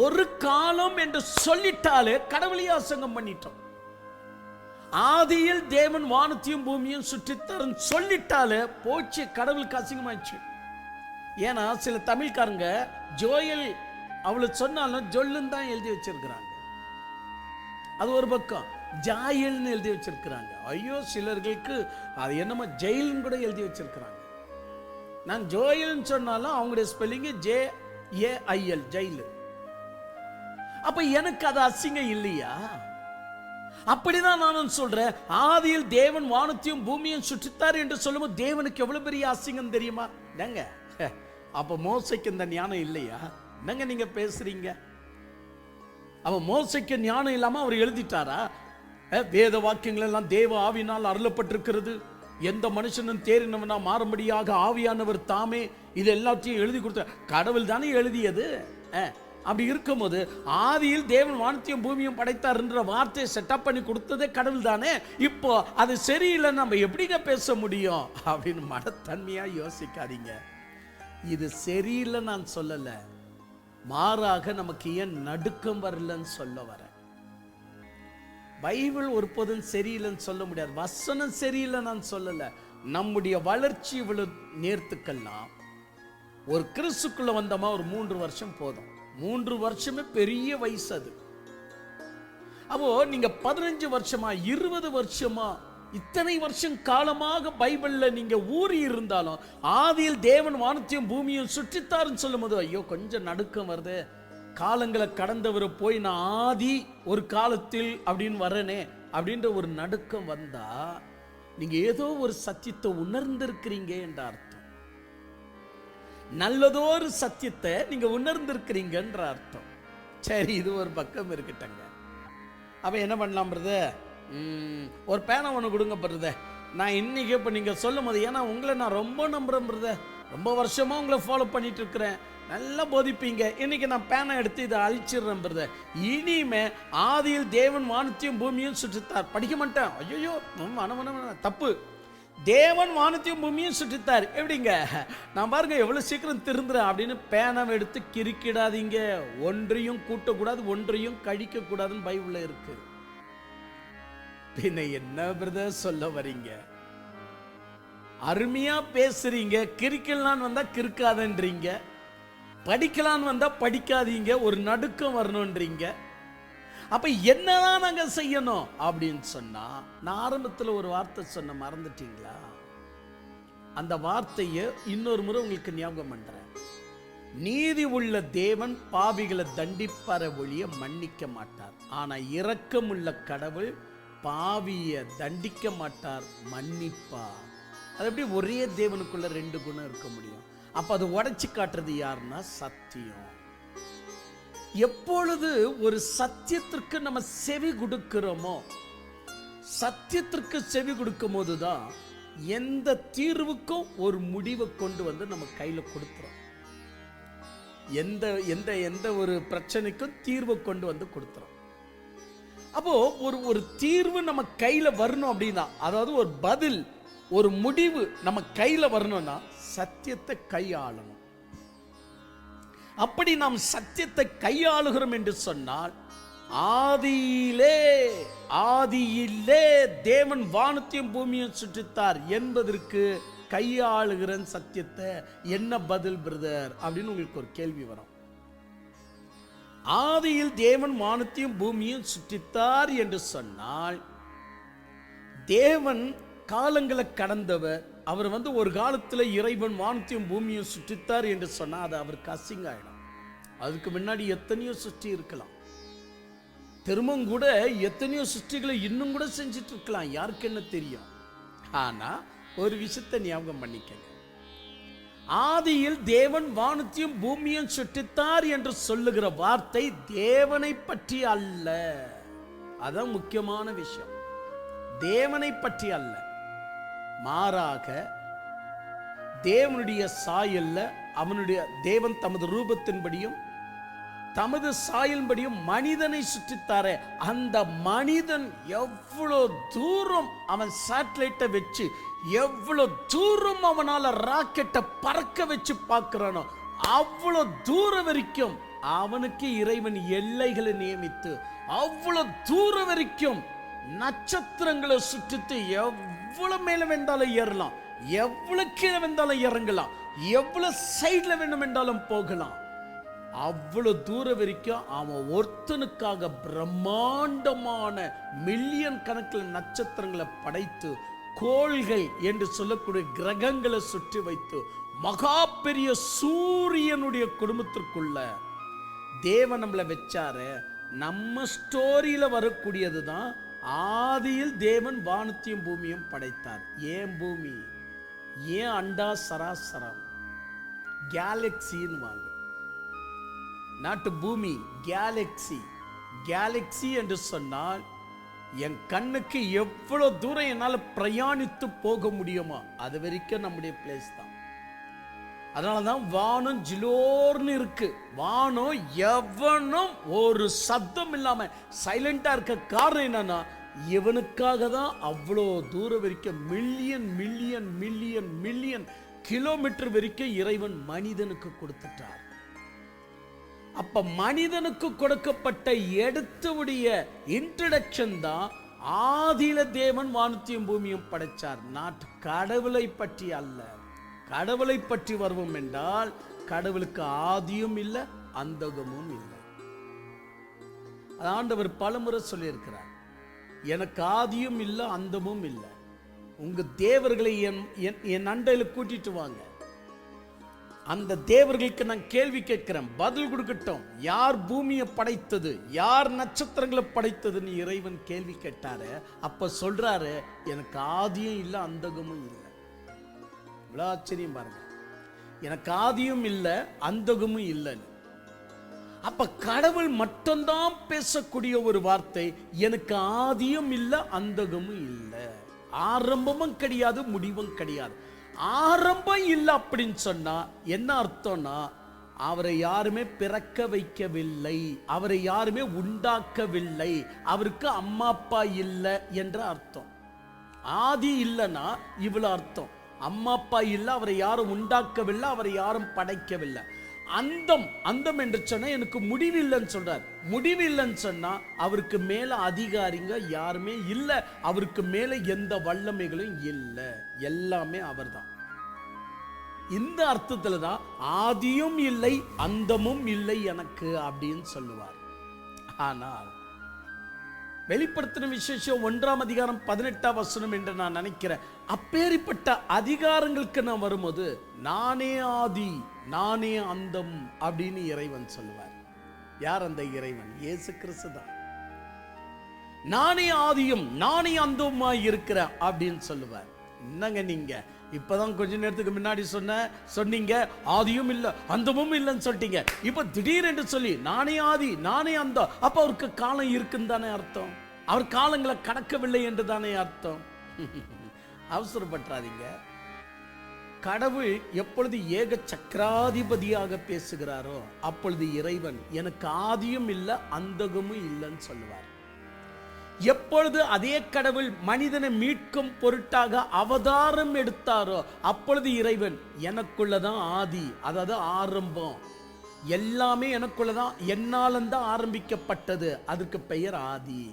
ஒரு காலம் என்று சொல்லிட்டாலே கடவுளையே அசிங்கம் பண்ணிட்டோம். ஆதியில் தேவன் வானத்தையும் பூமியும் சுற்றித்தரும் சொல்லிட்டாலே போச்சு, கடவுளுக்கு அசிங்கமாயிடுச்சு. ஏன்னா சில தமிழ்காரங்க ஜோயல் அவளுக்கு சொன்னாலும் ஜொல்லுன்னு தான் எழுதி வச்சிருக்கிறாங்க. அது ஒரு பக்கம். ஜாயல்னு எழுதி வச்சிருக்கிறாங்க. ஐயோ, சிலர்களுக்கு அது என்னமோ ஜெயில்னு கூட எழுதி வச்சிருக்கிறாங்க. நான் ஜோயல்னு சொன்னாலும் அவங்களுடைய ஸ்பெல்லிங் JAIL, ஜெயில். அப்ப எனக்கு அது அசிங்கம் இல்லையா? அப்படிதான் நானும் சொல்றேன். ஆதியில் தேவன் வானத்தையும் பூமியும் சுற்றித்தார் என்று சொல்லும்போது தேவனுக்கு எவ்வளவு பெரிய அசிங்கம் தெரியுமா? அப்ப மோசைக்கு இந்த ஞானம் இல்லையா? என்னங்க நீங்க பேசுறீங்க? அவன் மோசைக்கு ஞானம் இல்லாம அவர் எழுதிட்டாரா? வேத வாக்கியங்கள் எல்லாம் தேவ ஆவியினால் அருளப்பட்டிருக்கிறது, எந்த மனுஷனும் தேறினவனா மாறும்படியாக ஆவியானவர் தாமே இது எல்லாத்தையும் எழுதி கொடுத்த கடவுள் தானே எழுதியது. அப்படி இருக்கும்போது ஆதியில் தேவன் வானத்தையும் பூமியும் படைத்தார் என்ற வார்த்தையை செட்டப் பண்ணி கொடுத்ததே கடவுள் தானே. இப்போ அது சரியில்லைன்னு நம்ம எப்படிங்க பேச முடியும் அப்படின்னு மனத்தன்மையா யோசிக்காதீங்க. இது சரியில்லை நான் சொல்லல, மாறாக நமக்கு ஏன் நடுக்கம் வரலன்னு சொல்ல வர. பைபிள் ஒருபோதும் சரியில்லைன்னு சொல்ல முடியாது, வசனம் சரியில்லை நான் சொல்லல. நம்முடைய வளர்ச்சி இவ்வளவு நேர்த்துக்கலாம். ஒரு கிறிஸ்துக்குள்ள வந்தோமா ஒரு 3 வருஷம் போதும். 3 வருஷமே பெரிய வயசு அது. அப்போ நீங்க 15 வருஷமா 20 வருஷமா இத்தனை வருஷம் காலமாக பைபிள்ல நீங்க ஊறி இருந்தாலும் ஆதியில் தேவன் வானத்தையும் பூமியும் சுற்றித்தாருன்னு சொல்லும் போது ஐயோ கொஞ்சம் நடுக்கம் வருது. காலங்களை கடந்தவரை போய் நான் ஆதி ஒரு காலத்தில் அப்படின்னு வரனே அப்படின்ற ஒரு நடுக்கம் வந்தா நீங்க ஏதோ ஒரு சத்தியத்தை உணர்ந்திருக்கிறீங்க என்ற அர்த்தம். நல்லதொரு சத்தியத்தை நீங்க உணர்ந்திருக்கிறீங்கன்ற அர்த்தம். சரி, இது ஒரு பக்கம் இருக்கட்டங்க. அப்ப என்ன பண்ணலாம் பிரதர்? ஒரு பேனா ஒன்று கொடுங்க பிரதர். நான் இன்னைக்கு இப்போ நீங்கள் சொல்லும் போது, ஏன்னா உங்களை நான் ரொம்ப நம்புறேன் பிரதர், ரொம்ப வருஷமா உங்களை ஃபாலோ பண்ணிட்டு இருக்கிறேன், நல்லா போதிப்பீங்க. இன்னைக்கு நான் பேனை எடுத்து இதை அழிச்சிடுறேன் பிரதர். இனிமே ஆதியில் தேவன் வானத்தையும் பூமியும் சுற்றித்தார் படிக்க மாட்டேன். ஐயோ தப்பு. தேவன் வானத்தையும் பூமியும் சுற்றித்தார் எப்படிங்க? நான் பாருங்க எவ்வளவு சீக்கிரம் திருந்துறேன் அப்படின்னு பேனாவை எடுத்து கிறுக்கிடாதீங்க. ஒன்றையும் கூட்டக்கூடாது, ஒன்றையும் கழிக்க கூடாதுன்னு பைபிள்ல இருக்கு. பின்ன என்ன பிரதர் சொல்ல வரீங்க? அருமையா பேசுறீங்க. கிறுக்கலான்னு வந்தா கிறுக்காதன்றீங்க, படிக்கலான்னு வந்தா படிக்காதீங்க, ஒரு நடுக்கம் வரணும்ன்றீங்க. அப்ப என்னதான் நாங்க செய்யணும் அப்படின்னு சொன்னா, நான் ஆரம்பத்தில் ஒரு வார்த்தை சொன்ன, மறந்துட்டீங்களா? அந்த வார்த்தையை இன்னொரு முறை உங்களுக்கு ஞாபகம் பண்றேன். நீதி உள்ள தேவன் பாவிகளை தண்டிப்பார ஒழிய மன்னிக்க மாட்டார். ஆனா இரக்கமுள்ள கடவுள் பாவிய தண்டிக்க மாட்டார், மன்னிப்பார். அது எப்படி ஒரே தேவனுக்குள்ள ரெண்டு குணம் இருக்க முடியும்? அப்ப அதை உடைச்சு காட்டுறது யாருன்னா சத்தியம். எப்பொழுது ஒரு சத்தியத்திற்கு நம்ம செவி கொடுக்கிறோமோ, சத்தியத்திற்கு செவி கொடுக்கும் போதுதான் எந்த தீர்வுக்கும் ஒரு முடிவை கொண்டு வந்து நம்ம கையில கொடுத்துறோம். எந்த எந்த எந்த ஒரு பிரச்சனைக்கும் தீர்வை கொண்டு வந்து கொடுத்துறோம். அப்போ ஒரு தீர்வு நம்ம கையில வரணும் அப்படின்னா, அதாவது ஒரு பதில், ஒரு முடிவு நம்ம கையில வரணும்னா சத்தியத்தை கையாளணும். அப்படி நாம் சத்தியத்தை கையாளுகிறோம் என்று சொன்னால், ஆதியிலே தேவன் வானத்தையும் பூமியும் சுற்றித்தார் என்பதற்கு கையாளுகிற சத்தியத்தை என்ன பதில் பிரதர் அப்படின்னு உங்களுக்கு ஒரு கேள்வி வரும். ஆதியில் தேவன் வானத்தையும் பூமியும் சுற்றித்தார் என்று சொன்னால், தேவன் காலங்களை கடந்தவர். அவர் ஒரு காலத்தில் இறைவன் வானத்தையும் பூமியும் சுற்றித்தார் என்று சொன்னால் அது அவருக்கு அசிங்காயிடும். அதுக்கு முன்னாடி எத்தனையோ சுற்றி இருக்கலாம், திரும்பவும் கூட எத்தனையோ சுற்றிகளை இன்னும் கூட செஞ்சிட்டு இருக்கலாம், யாருக்கு என்ன தெரியும். ஆனா ஒரு விஷயத்தை ஞாபகம் பண்ணிக்கங்க, ஆதியில் தேவன் வானத்தையும் பூமியும் சுற்றித்தார் என்று சொல்லுகிற வார்த்தை தேவனை பற்றி அல்ல. அதான் முக்கியமான விஷயம். தேவனை பற்றி அல்ல, மாறாக தேவனுடைய சாயல்ல, அவனுடைய தேவன் தமது ரூபத்தின்படியும் தமது சாயலின்படியும் மனிதனை சுற்றித்தார, அந்த மனிதன் எவ்வளவு தூரம் அவன் சேட்டலைட்டை வச்சு எவ்வளவு தூரம் அவனால ராக்கெட்டை பறக்க வச்சு பார்க்கிறானோ அவ்வளவு தூரம் வரைக்கும் அவனுக்கு இறைவன் எல்லைகளை நியமித்து, அவ்வளவு தூரம் வரைக்கும் நட்சத்திரங்களை சுற்றித்து எவ்வளவு மேல வேண்டாலும் ஏறலாம், எவ்வளவு கீழே வேண்டாலும் இறங்கலாம், எவ்வளவு சைட்ல வேணும் என்றாலும் போகலாம். அவ்வளவு தூரம் வரைக்கும் அவன் ஒருத்தனுக்காக பிரம்மாண்டமான மில்லியன் கணக்கில் நட்சத்திரங்களை படைத்து, கோள்கள் என்று சொல்லக்கூடிய கிரகங்களை சுற்றி வைத்து, மகா பெரிய சூரியனுடைய குடும்பத்திற்குள்ள தேவன் நம்மளை வச்சாரு. நம்ம ஸ்டோரியில வரக்கூடியதுதான் ஆதியில் தேவன் வானத்தையும் பூமியும் படைத்தார். ஏன் பூமி, ஏன் அண்டா சராசரம், கேலக்சின்னு வாங்க, நாட்டு பூமி, கேலக்சி. கேலக்சி என்று சொன்னால் என் கண்ணுக்கு எவ்வளவு தூரம் என்னால் பிரயாணித்து போக முடியுமோ அது வரைக்கும் நம்முடைய பிளேஸ் தான். அதனாலதான் வானம் ஜிலோர்னு இருக்கு. வானம் எவனும் ஒரு சத்தம் இல்லாம சைலண்டா இருக்க காரணம் என்னன்னா, இவனுக்காக தான் அவ்வளோ தூரம் வரைக்கும் million million million million kilometre வரைக்கும் இறைவன் மனிதனுக்கு கொடுத்துட்டார். அப்ப மனிதனுக்கு கொடுக்கப்பட்ட எடுத்துடைய இன்ட்ரடக்ஷன் தான் ஆதியில தேவன் வானத்தையும் பூமியும் படைச்சார். நாட்டு கடவுளை பற்றி அல்ல. கடவுளை பற்றி வருவோம் என்றால் கடவுளுக்கு ஆதியும் இல்லை, அந்தகமும் இல்லை. ஆண்டவர் பலமுறை சொல்லியிருக்கிறார், எனக்கு ஆதியும் இல்லை, அந்தமும் இல்லை. உங்க தேவர்களை என் அண்டையில் கூட்டிட்டு வாங்க. அந்த தேவர்களுக்கு நான் கேள்வி கேட்கிறேன், பதில் கொடுக்கட்டும். யார் பூமியை படைத்தது, யார் நட்சத்திரங்களை படைத்ததுன்னு இறைவன் கேள்வி கேட்டாரு. அப்ப சொல்றாரு, எனக்கு ஆதியும் இல்லை அந்தகமும் இல்லை. இவ்வளவு ஆச்சரியம் பாருங்க, எனக்கு ஆதியும் இல்லை அந்தகமும் இல்லைன்னு. அப்ப கடவுள் மட்டும்தான் பேசக்கூடிய ஒரு வார்த்தை, எனக்கு ஆதியும் இல்லை அந்தகமும் இல்லை. ஆரம்பமும் கிடையாது, முடிவும் கிடையாது. ஆரம்பம் இல்லை அப்படின்னு சொன்னா என்ன அர்த்தம்னா, அவரை யாருமே பிறக்க வைக்கவில்லை, அவரை யாருமே உண்டாக்கவில்லை, அவருக்கு அம்மா அப்பா இல்லை என்ற அர்த்தம். ஆதி இல்லைன்னா இவ்வளவு அர்த்தம். அம்மா அப்பா இல்லை, அவரை யாரும் உண்டாக்கவில்லை, அவரை யாரும் படைக்கவில்லை. அந்தம் என்று சொன்னா எனக்கு முடிவு இல்லைன்னு சொல்றார். முடிவு இல்லைன்னு சொன்னா அவருக்கு மேல அதிகாரிங்க யாருமே இல்லை, அவருக்கு மேல எந்த வல்லமைகளும் இல்லை, எல்லாமே அவர்தான். இந்த அர்த்தத்துல தான் ஆதியும் இல்லை அந்தமும் இல்லை எனக்கு அப்படின்னு சொல்லுவார். ஆனால் வெளிப்படுத்தின விசேஷம் 1ஆம் அதிகாரம் 18ஆம் வசனம் என்று நான் நினைக்கிறேன். அப்பேற்பட்ட அதிகாரங்களுக்கு நான் வரும்போது, நானே ஆதி நானே அந்தம் அப்படின்னு இறைவன் சொல்லுவார். யார் அந்த இறைவன்? இயேசு கிறிஸ்து தான். நானே ஆதியும் நானே அந்தமாய் இருக்கிறேன் அப்படின்னு சொல்லுவார். என்னங்க நீங்க இப்பதான் கொஞ்ச நேரத்துக்கு முன்னாடி சொன்னீங்க ஆதியும் இல்லை அந்தமும் இல்லைன்னு சொல்லிட்டீங்க. இப்ப திடீரென்று சொல்லி நானே ஆதி நானே அந்தம், அப்ப அவருக்கு காலம் இருக்குன்னு தானே அர்த்தம்? அவர் காலங்களை கடக்கவில்லை என்று தானே அர்த்தம்? அவசரப்பட்டாதீங்க. கடவுள் எப்பொழுது ஏக சக்கராதிபதியாக பேசுகிறாரோ அப்பொழுது இறைவன் எனக்கு ஆதியும் இல்லை அந்தகமும் இல்லைன்னு சொல்லுவார். எப்பொழுது அதே கடவுள் மனிதனை மீட்கும் பொருட்டாக அவதாரம் எடுத்தாரோ அப்பொழுது இறைவன் எனக்குள்ளதான் ஆதி, அதாவது ஆரம்பம், எல்லாமே எனக்குள்ளதான், என்னால்தான் ஆரம்பிக்கப்பட்டது, அதுக்கு பெயர் ஆதி.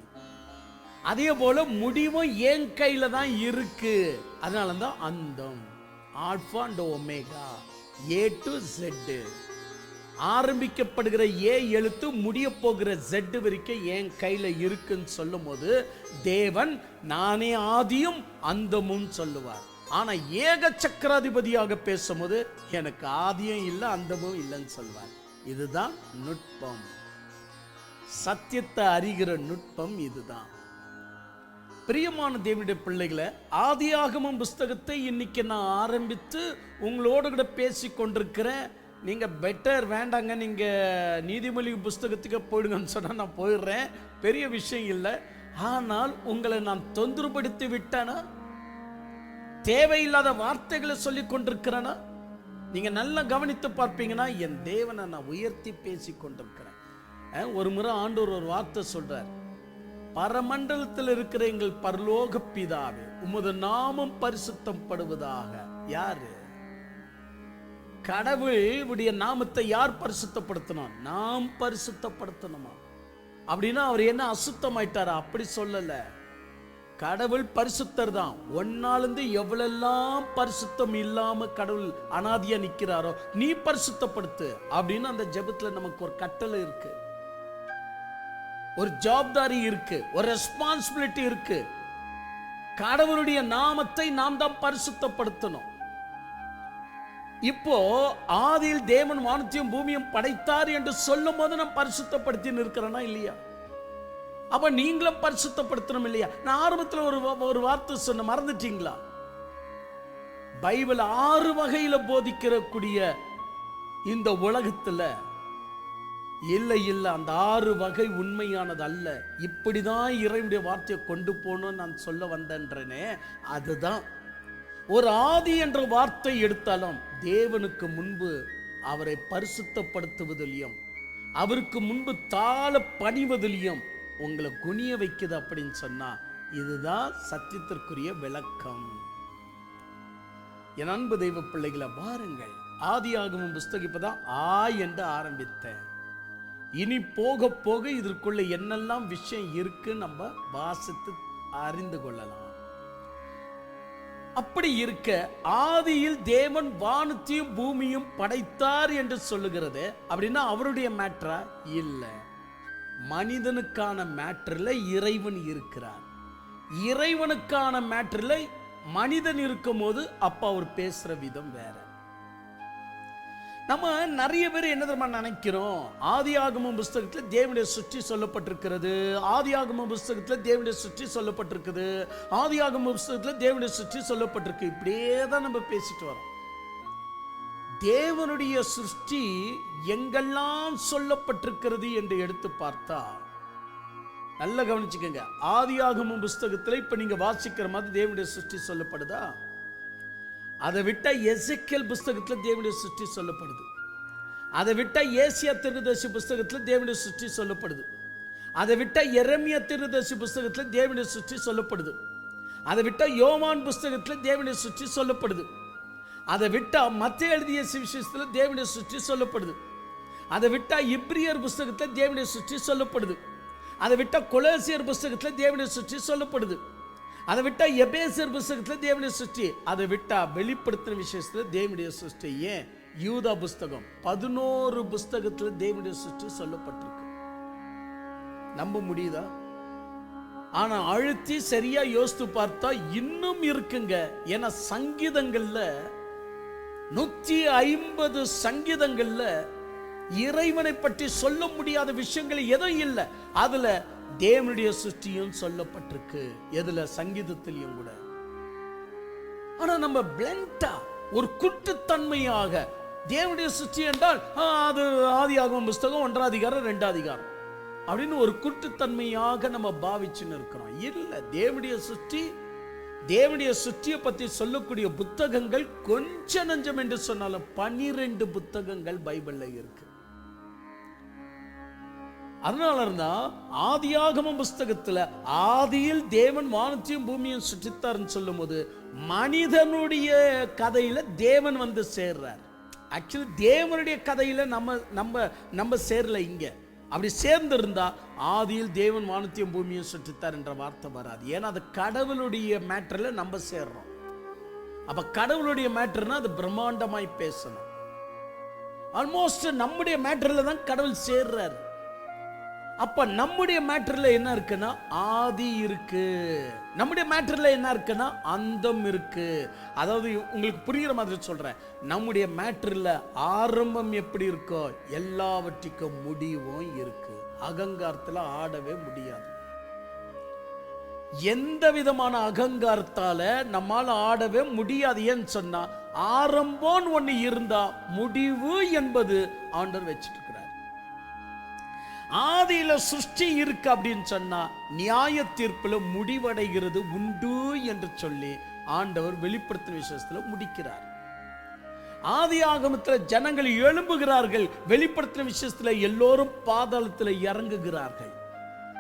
அதே போல முடிவும் என் கையில தான் இருக்கு, அதனாலதான் அந்தம். Alpha and omega, A to Z. ஆரம்பிக்கப்படுகிற ஏ எழுத்து முடிய போகிற Z வரைக்கும் என் கையில இருக்குன்னு சொல்லும் போது தேவன் நானே ஆதியும் அந்தமும் சொல்லுவார். ஆனா ஏக சக்கராதிபதியாக பேசும்போது எனக்கு ஆதியும் இல்லை அந்தமும் இல்லைன்னு சொல்வார். இதுதான் நுட்பம். சத்தியத்தை அறிகிற நுட்பம் இதுதான். பிரியமான தேவனுடைய பிள்ளைகளை, ஆதியாகமம் புஸ்தகத்தை இன்னைக்கு நான் ஆரம்பித்து உங்களோடு கூட பேசி கொண்டிருக்கிறேன். நீங்க பெட்டர் வேண்டாங்க, நீங்க நீதிமொழி புஸ்தகத்துக்கு போயிடுங்கன்னு சொன்னா நான் போயிடுறேன், பெரிய விஷயம் இல்லை. ஆனால் உங்களை நான் தொந்தரப்படுத்தி விட்டேனா, தேவையில்லாத வார்த்தைகளை சொல்லி கொண்டிருக்கிறேனா? நீங்க நல்லா கவனித்து பார்ப்பீங்கன்னா என் தேவனை நான் உயர்த்தி பேசி கொண்டிருக்கிறேன். ஒரு முறை ஆண்டவர் ஒரு வார்த்தை சொல்றார், பரமண்டலத்தில் இருக்கிற எங்கள் பரலோக பிதாவே உமது நாமம் பரிசுத்தம் படுவதாக. யாரு? கடவுளுடைய நாமத்தை யார் பரிசுத்தப்படுத்தணும்? நாம் பரிசுத்தப்படுத்தணுமா? அப்படின்னா அவர் என்ன அசுத்தமாயிட்டாரா? அப்படி சொல்லல. கடவுள் பரிசுத்தர் தான். ஒன்னாலிருந்து எவ்வளெல்லாம் பரிசுத்தம் இல்லாம கடவுள் அனாதியா நிக்கிறாரோ நீ பரிசுத்தப்படுத்து அப்படின்னு அந்த ஜெபத்துல நமக்கு ஒரு கட்டளை இருக்கு, ஒரு ஜவாப்தாரி இருக்கு, ஒரு ரெஸ்பான்சிபிலிட்டி இருக்கு. கடவுளுடைய நாமத்தை நாம் தான் பரிசுத்தப்படுத்தணும். இப்போ ஆதியில் தேவன் வானத்தையும் பூமியும் படைத்தார் என்று சொல்லும் போது நான் பரிசுத்தப்படுத்தி இருக்கிறேனா இல்லையா? அப்ப நீங்களும் பரிசுத்தப்படுத்தணும் இல்லையா? நான் ஆரம்பத்தில் ஒரு வார்த்தை சொன்ன, மறந்துட்டீங்களா? பைபிள் 6 வகையில போதிக்கிறக்கூடிய இந்த உலகத்துல இல்லை அந்த 6 வகை உண்மையானது அல்ல. இப்படிதான் இறைவனுடைய வார்த்தையை கொண்டு போகணும்னு நான் சொல்ல வந்தேன்றனே, அதுதான். ஒரு ஆதி என்ற வார்த்தை எடுத்தாலும் தேவனுக்கு முன்பு அவரை பரிசுத்தப்படுத்துவதிலையும் அவருக்கு முன்பு தாழ பணிவதிலையும் உங்களை குனிய வைக்குது அப்படின்னு சொன்னா இதுதான் சத்தியத்திற்குரிய விளக்கம். என் அன்பு தெய்வ பிள்ளைகளை பாருங்கள், ஆதியாகமம் புஸ்தகம் இப்பதான் என்று ஆரம்பித்தேன். இனி போக போக இதற்குள்ள என்னெல்லாம் விஷயம் இருக்கு நம்ம வாசித்து அறிந்து கொள்ளலாம். அப்படி இருக்க ஆதியில் தேவன் வானத்தையும் பூமியும் படைத்தார் என்று சொல்லுகிறது. அப்படின்னா அவருடைய மேட்டரா? இல்ல, மனிதனுக்கான மேட்டர்ல இறைவன் இருக்கிறார். இறைவனுக்கான மேட்டர்ல மனிதன் இருக்கும் போது அப்ப அவர் பேசுற விதம் வேற. நம்ம நிறைய பேர் என்ன தெரியுமா நினைக்கிறோம், ஆதியாகமம் புஸ்தகத்துல தேவனுடைய சுற்றி சொல்லப்பட்டிருக்கிறது, ஆதியாகமம் புஸ்தகத்துல தேவனுடைய சுற்றி சொல்லப்பட்டிருக்குது, ஆதியாகமம் புஸ்தகத்துல தேவனுடைய சுற்றி சொல்லப்பட்டிருக்கு. இப்படியே தான் நம்ம பேசிட்டு வரோம். தேவனுடைய சிருஷ்டி எங்கெல்லாம் சொல்லப்பட்டிருக்கிறது என்று எடுத்து பார்த்தா, நல்லா கவனிச்சுக்கங்க, ஆதியாகமம் புஸ்தகத்துல இப்ப நீங்க வாசிக்கிற மாதிரி தேவனுடைய சிருஷ்டி சொல்லப்படுதா? அதை விட்ட எசேக்கியேல் புஸ்தகத்துல தேவனுடைய சிருஷ்டி சொல்லப்படுது. அதை விட்ட ஏசியா தீர்க்கதரிசி புஸ்தகத்துல தேவனுடைய சிருஷ்டி சொல்லப்படுது. அதை விட்ட எரேமியா தீர்க்கதரிசி புஸ்தகத்துல தேவனுடைய சிருஷ்டி சொல்லப்படுது. அதை விட்ட யோவான் புஸ்தகத்துல தேவனுடைய சிருஷ்டி சொல்லப்படுது. அதை விட்டா மத்தேயு எழுதிய சுவிசேஷத்துல தேவனுடைய சிருஷ்டி சொல்லப்படுது. அதை விட்டா இப்ரியர் புஸ்தகத்துல தேவனுடைய சிருஷ்டி சொல்லப்படுது. அதை விட்டா கொலோசியர் புஸ்தகத்துல தேவனுடைய சிருஷ்டி சொல்லப்படுது. அதை விட்டா எபேசியர் புஸ்தகத்துல தேவனுடைய சிருஷ்டி. அதை விட்டா வெளிப்படுத்தின விசேஷத்துல தேவனுடைய சிருஷ்டி. ஏன் யூதா புஸ்தகம் 11 புஸ்தகத்துல தேவனுடைய சிருஷ்டி சொல்லப்பட்டிருக்கு. நம்ப முடியுதா? ஆனா அழுத்தி சரியா யோசித்து பார்த்தா இன்னும் இருக்குங்க. ஏன்னா சங்கீதங்கள்ல 150 சங்கீதங்கள்ல இறைவனை பற்றி சொல்ல முடியாத விஷயங்கள் எதுவும் இல்லை. அதுல தேவனுடைய சிருஷ்டியும் சொல்லப்பட்டிருக்கு. எதுல? சங்கீதத்திலையும் கூட. ஆனா நம்ம பிளண்டா ஒரு குற்றத்தன்மையாக தேவனுடைய சிருஷ்டி என்றால் அது ஆதியாகமம் புஸ்தகம் 1ஆம் அதிகாரம் 2ஆம் அதிகாரம் அப்படின்னு ஒரு குற்றத்தன்மையாக நம்ம பாவிச்சுன்னு இருக்கிறோம். இல்ல, தேவனுடைய சிருஷ்டி, தேவனுடைய சிருஷ்டியை பத்தி சொல்லக்கூடிய புத்தகங்கள் கொஞ்ச நஞ்சம் என்று சொன்னாலும் 12 புத்தகங்கள் பைபிள்ல இருக்கு. அதனாலதான் ஆதியாகமம் புஸ்தகத்துல ஆதியில் தேவன் வானத்தையும் பூமியும் சுற்றித்தார்னு சொல்லும் போது மனிதனுடைய கதையில தேவன் வந்து சேர்றார். ஆக்சுவலி தேவனுடைய கதையில நம்ம சேரல. இங்க அப்படி சேர்ந்திருந்தா ஆதியில் தேவன் வானத்தையும் பூமியும் சுற்றித்தார் என்ற வார்த்தை வராது. ஏன்னா அது கடவுளுடைய மேட்டர்ல நம்ம சேர்றோம். அப்ப கடவுளுடைய மேட்டர்னா அது பிரம்மாண்டமாய் பேசணும். ஆல்மோஸ்ட் நம்முடைய மேட்டர்ல தான் கடவுள் சேர்றாரு. அப்ப நம்முடைய மேட்டர்ல என்ன இருக்குன்னா ஆதி இருக்கு, நம்முடைய மேட்டர்ல என்ன இருக்குன்னா அந்தம் இருக்கு. அதாவது உங்களுக்கு புரிகிற மாதிரி சொல்றேன், நம்முடைய மேட்டர்ல ஆரம்பம் எப்படி இருக்கோ எல்லாவற்றுக்கும் முடிவும் இருக்கு. அகங்காரத்துல ஆடவே முடியாது. எந்த விதமான அகங்காரத்தால நம்மால ஆடவே முடியாது. ஏன்னு சொன்னா ஆரம்பம் ஒண்ணு இருந்தா முடிவு என்பது ஆண்டவர் வச்சிட்டு இருக்கிறார். ஆதியில சிருஷ்டி இருக்கு அப்படின்னு சொன்னா நியாய தீர்ப்புல முடிவடைகிறது உண்டு என்று சொல்லி ஆண்டவர் வெளிப்படுத்தின விசேஷத்துல முடிக்கிறார். ஆதி ஆகமத்துல ஜனங்கள் எழும்புகிறார்கள், வெளிப்படுத்தின விசேஷத்துல எல்லோரும் பாதாளத்துல இறங்குகிறார்கள்.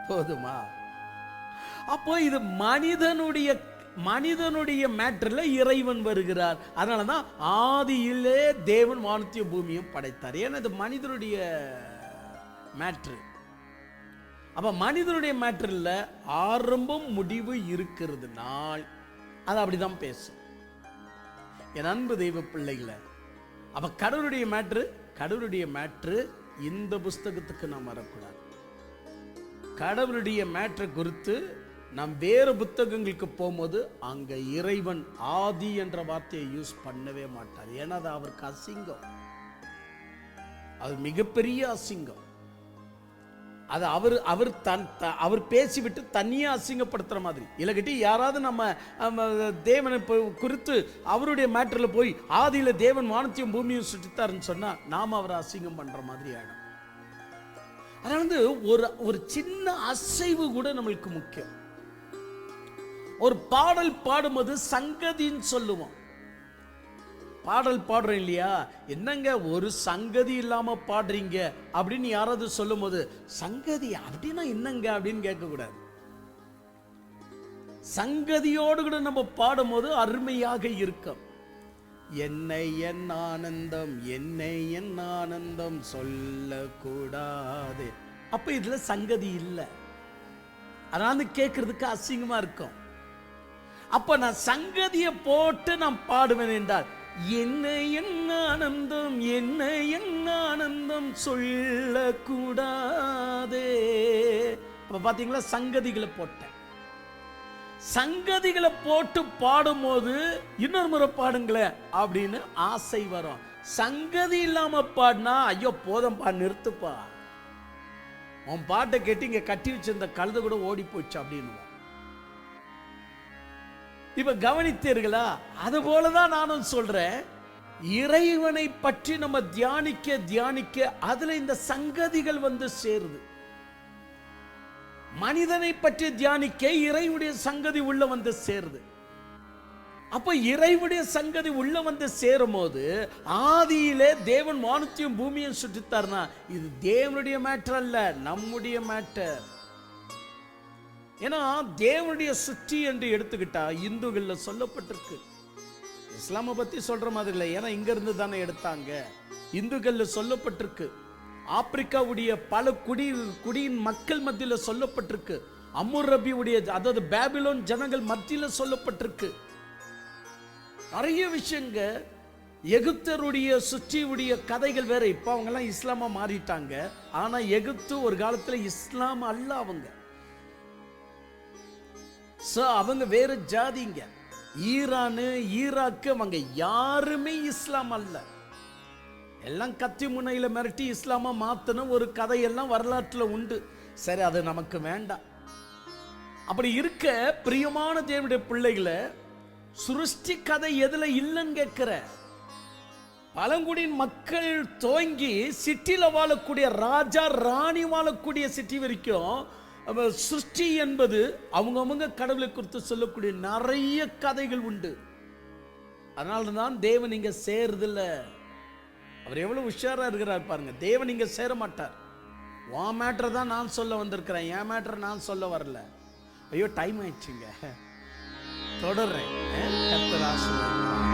போதுமா? அப்போ இது மனிதனுடைய மேட்டர்ல இறைவன் வருகிறார். அதனாலதான் ஆதியிலே தேவன் வானத்தையும் பூமியும் படைத்தார். ஏன்னா இது மனிதனுடைய மேட்ரு. அப்ப மனிதனுடைய மேட்டர்ல ஆரம்பம் முடிவு இருக்கிறதுனால் அது அப்படிதான் பேசும். என் அன்பு தெய்வ பிள்ளைகளை, அப்ப கடவுளுடைய மேட்ரு இந்த புஸ்தகத்துக்கு நாம் வரக்கூடாது. கடவுளுடைய மேட்ரை குறித்து நாம் வேறு புத்தகங்களுக்கு போகும்போது அங்க இறைவன் ஆதி என்ற வார்த்தையை யூஸ் பண்ணவே மாட்டார். ஏன்னா அது அவருக்கு அசிங்கம், அது மிகப்பெரிய அசிங்கம். அது அவர் பேசிவிட்டு தனியா அசிங்கப்படுத்துற மாதிரி. இல்லைக்கிட்ட யாராவது நம்ம தேவனை குறித்து அவருடைய மேட்டர்ல போய் ஆதியில தேவன் வானத்தையும் பூமியும் சுற்றித்தாருன்னு சொன்னா நாம அவரை அசிங்கம் பண்ற மாதிரி ஆயிடும். அதனால ஒரு சின்ன அசைவு கூட நம்மளுக்கு முக்கியம். ஒரு பாடல் பாடும்போது சங்கதின்னு சொல்லுவோம். பாடல் பாடுறோம் இல்லையா, என்னங்க ஒரு சங்கதி இல்லாம பாடுறீங்க அப்படின்னு யாராவது சொல்லும் போது சங்கதி அப்படின்னா என்னங்க அப்படின்னு கேட்க கூடாது. சங்கதியோடு கூட நம்ம பாடும்போது அருமையாக இருக்கும். என்னை என் ஆனந்தம், என்னை என் ஆனந்தம் சொல்லக்கூடாது. அப்ப இதுல சங்கதி இல்லை, அதாவது கேட்கறதுக்கு அசிங்கமா இருக்கும். அப்ப நான் சங்கதியை போட்டு நான் பாடுவேன் என்றால் என்ன என் ஆனந்தம், என்ன என் ஆனந்தம் சொல்லக்கூடாதே. அப்ப பாத்தீங்களா, சங்கதிகளை போட்டேன். சங்கதிகளை போட்டு பாடும்போது இன்னொரு முறை பாடுங்களேன் அப்படின்னு ஆசை வரும். சங்கதி இல்லாம பாடினா ஐயோ போதம்பா நிறுத்துப்பா, உன் பாட்டை கேட்டு இங்க கட்டி வச்சிருந்த கழுத கூட ஓடி போச்சு அப்படின்னு. இப்ப கவனித்தீர்களா? அது போலதான் நானும் சொல்றேன், இறைவனை பற்றி நம்ம தியானிக்க தியானிக்க அதுல இந்த சங்கதிகள் வந்து சேருது. மனிதனை பற்றி தியானிக்க இறைவுடைய சங்கதி உள்ள வந்து சேருது. அப்ப இறைவுடைய சங்கதி உள்ள வந்து சேரும் போது, ஆதியிலே தேவன் வானத்தையும் பூமியையும் சுற்றித்தார்னா இது தேவனுடைய மேட்டர் அல்ல, நம்முடைய மேட்டர். ஏன்னா தேவனுடைய சுற்றி என்று எடுத்துக்கிட்டா இந்துக்கள்ல சொல்லப்பட்டிருக்கு. இஸ்லாமை பத்தி சொல்ற மாதிரி இல்லை, ஏன்னா இங்க இருந்து தானே எடுத்தாங்க. இந்துக்கள்ல சொல்லப்பட்டிருக்கு. ஆப்பிரிக்காவுடைய பல குடியின் மக்கள் மத்தியில சொல்லப்பட்டிருக்கு. அம்முர் ரபியுடைய, அதாவது பாபிலோன் ஜனங்கள் மத்தியில சொல்லப்பட்டிருக்கு. நிறைய விஷயங்க. எகிப்தருடைய சுற்றியுடைய கதைகள் வேற. இப்ப அவங்க எல்லாம் இஸ்லாமா மாறிட்டாங்க. ஆனா எகிப்து ஒரு காலத்துல இஸ்லாம் அல்ல. அவங்க வேற ஜாதிங்க. ஈரானு, ஈராக்கு, அவங்க யாருமே இஸ்லாம் அல்ல. எல்லாம் கத்தி முனையில மிரட்டி இஸ்லாமா மாத்தன ஒரு கதையெல்லாம் வரலாற்றுல உண்டு. சரி, அது நமக்கு வேண்டாம். அப்படி இருக்க பிரியமான தேவனுடைய பிள்ளைகளை, சுருஷ்டி கதை எதுல இல்லைன்னு கேட்கிற, பழங்குடியின் மக்கள் துவங்கி சிட்டில வாழக்கூடிய ராஜா ராணி வாழக்கூடிய சிட்டி வரைக்கும் சிருஷ்டி என்பது அவங்க கடவுளை குறித்து சொல்லக்கூடிய நிறைய கதைகள் உண்டு. அதனால தான் தேவன் இங்க சேருதில்ல. அவர் எவ்வளவு உஷாரா இருக்கிறார் பாருங்க. தேவன் இங்க சேர மாட்டார். உன் மேட்டரை தான் நான் சொல்ல வந்திருக்கிறேன், என் மேட்டரை நான் சொல்ல வரல. ஐயோ டைம் ஆயிடுச்சுங்க, தொடர்றேன். கர்த்தர் ஆசீர்வதிப்பார்.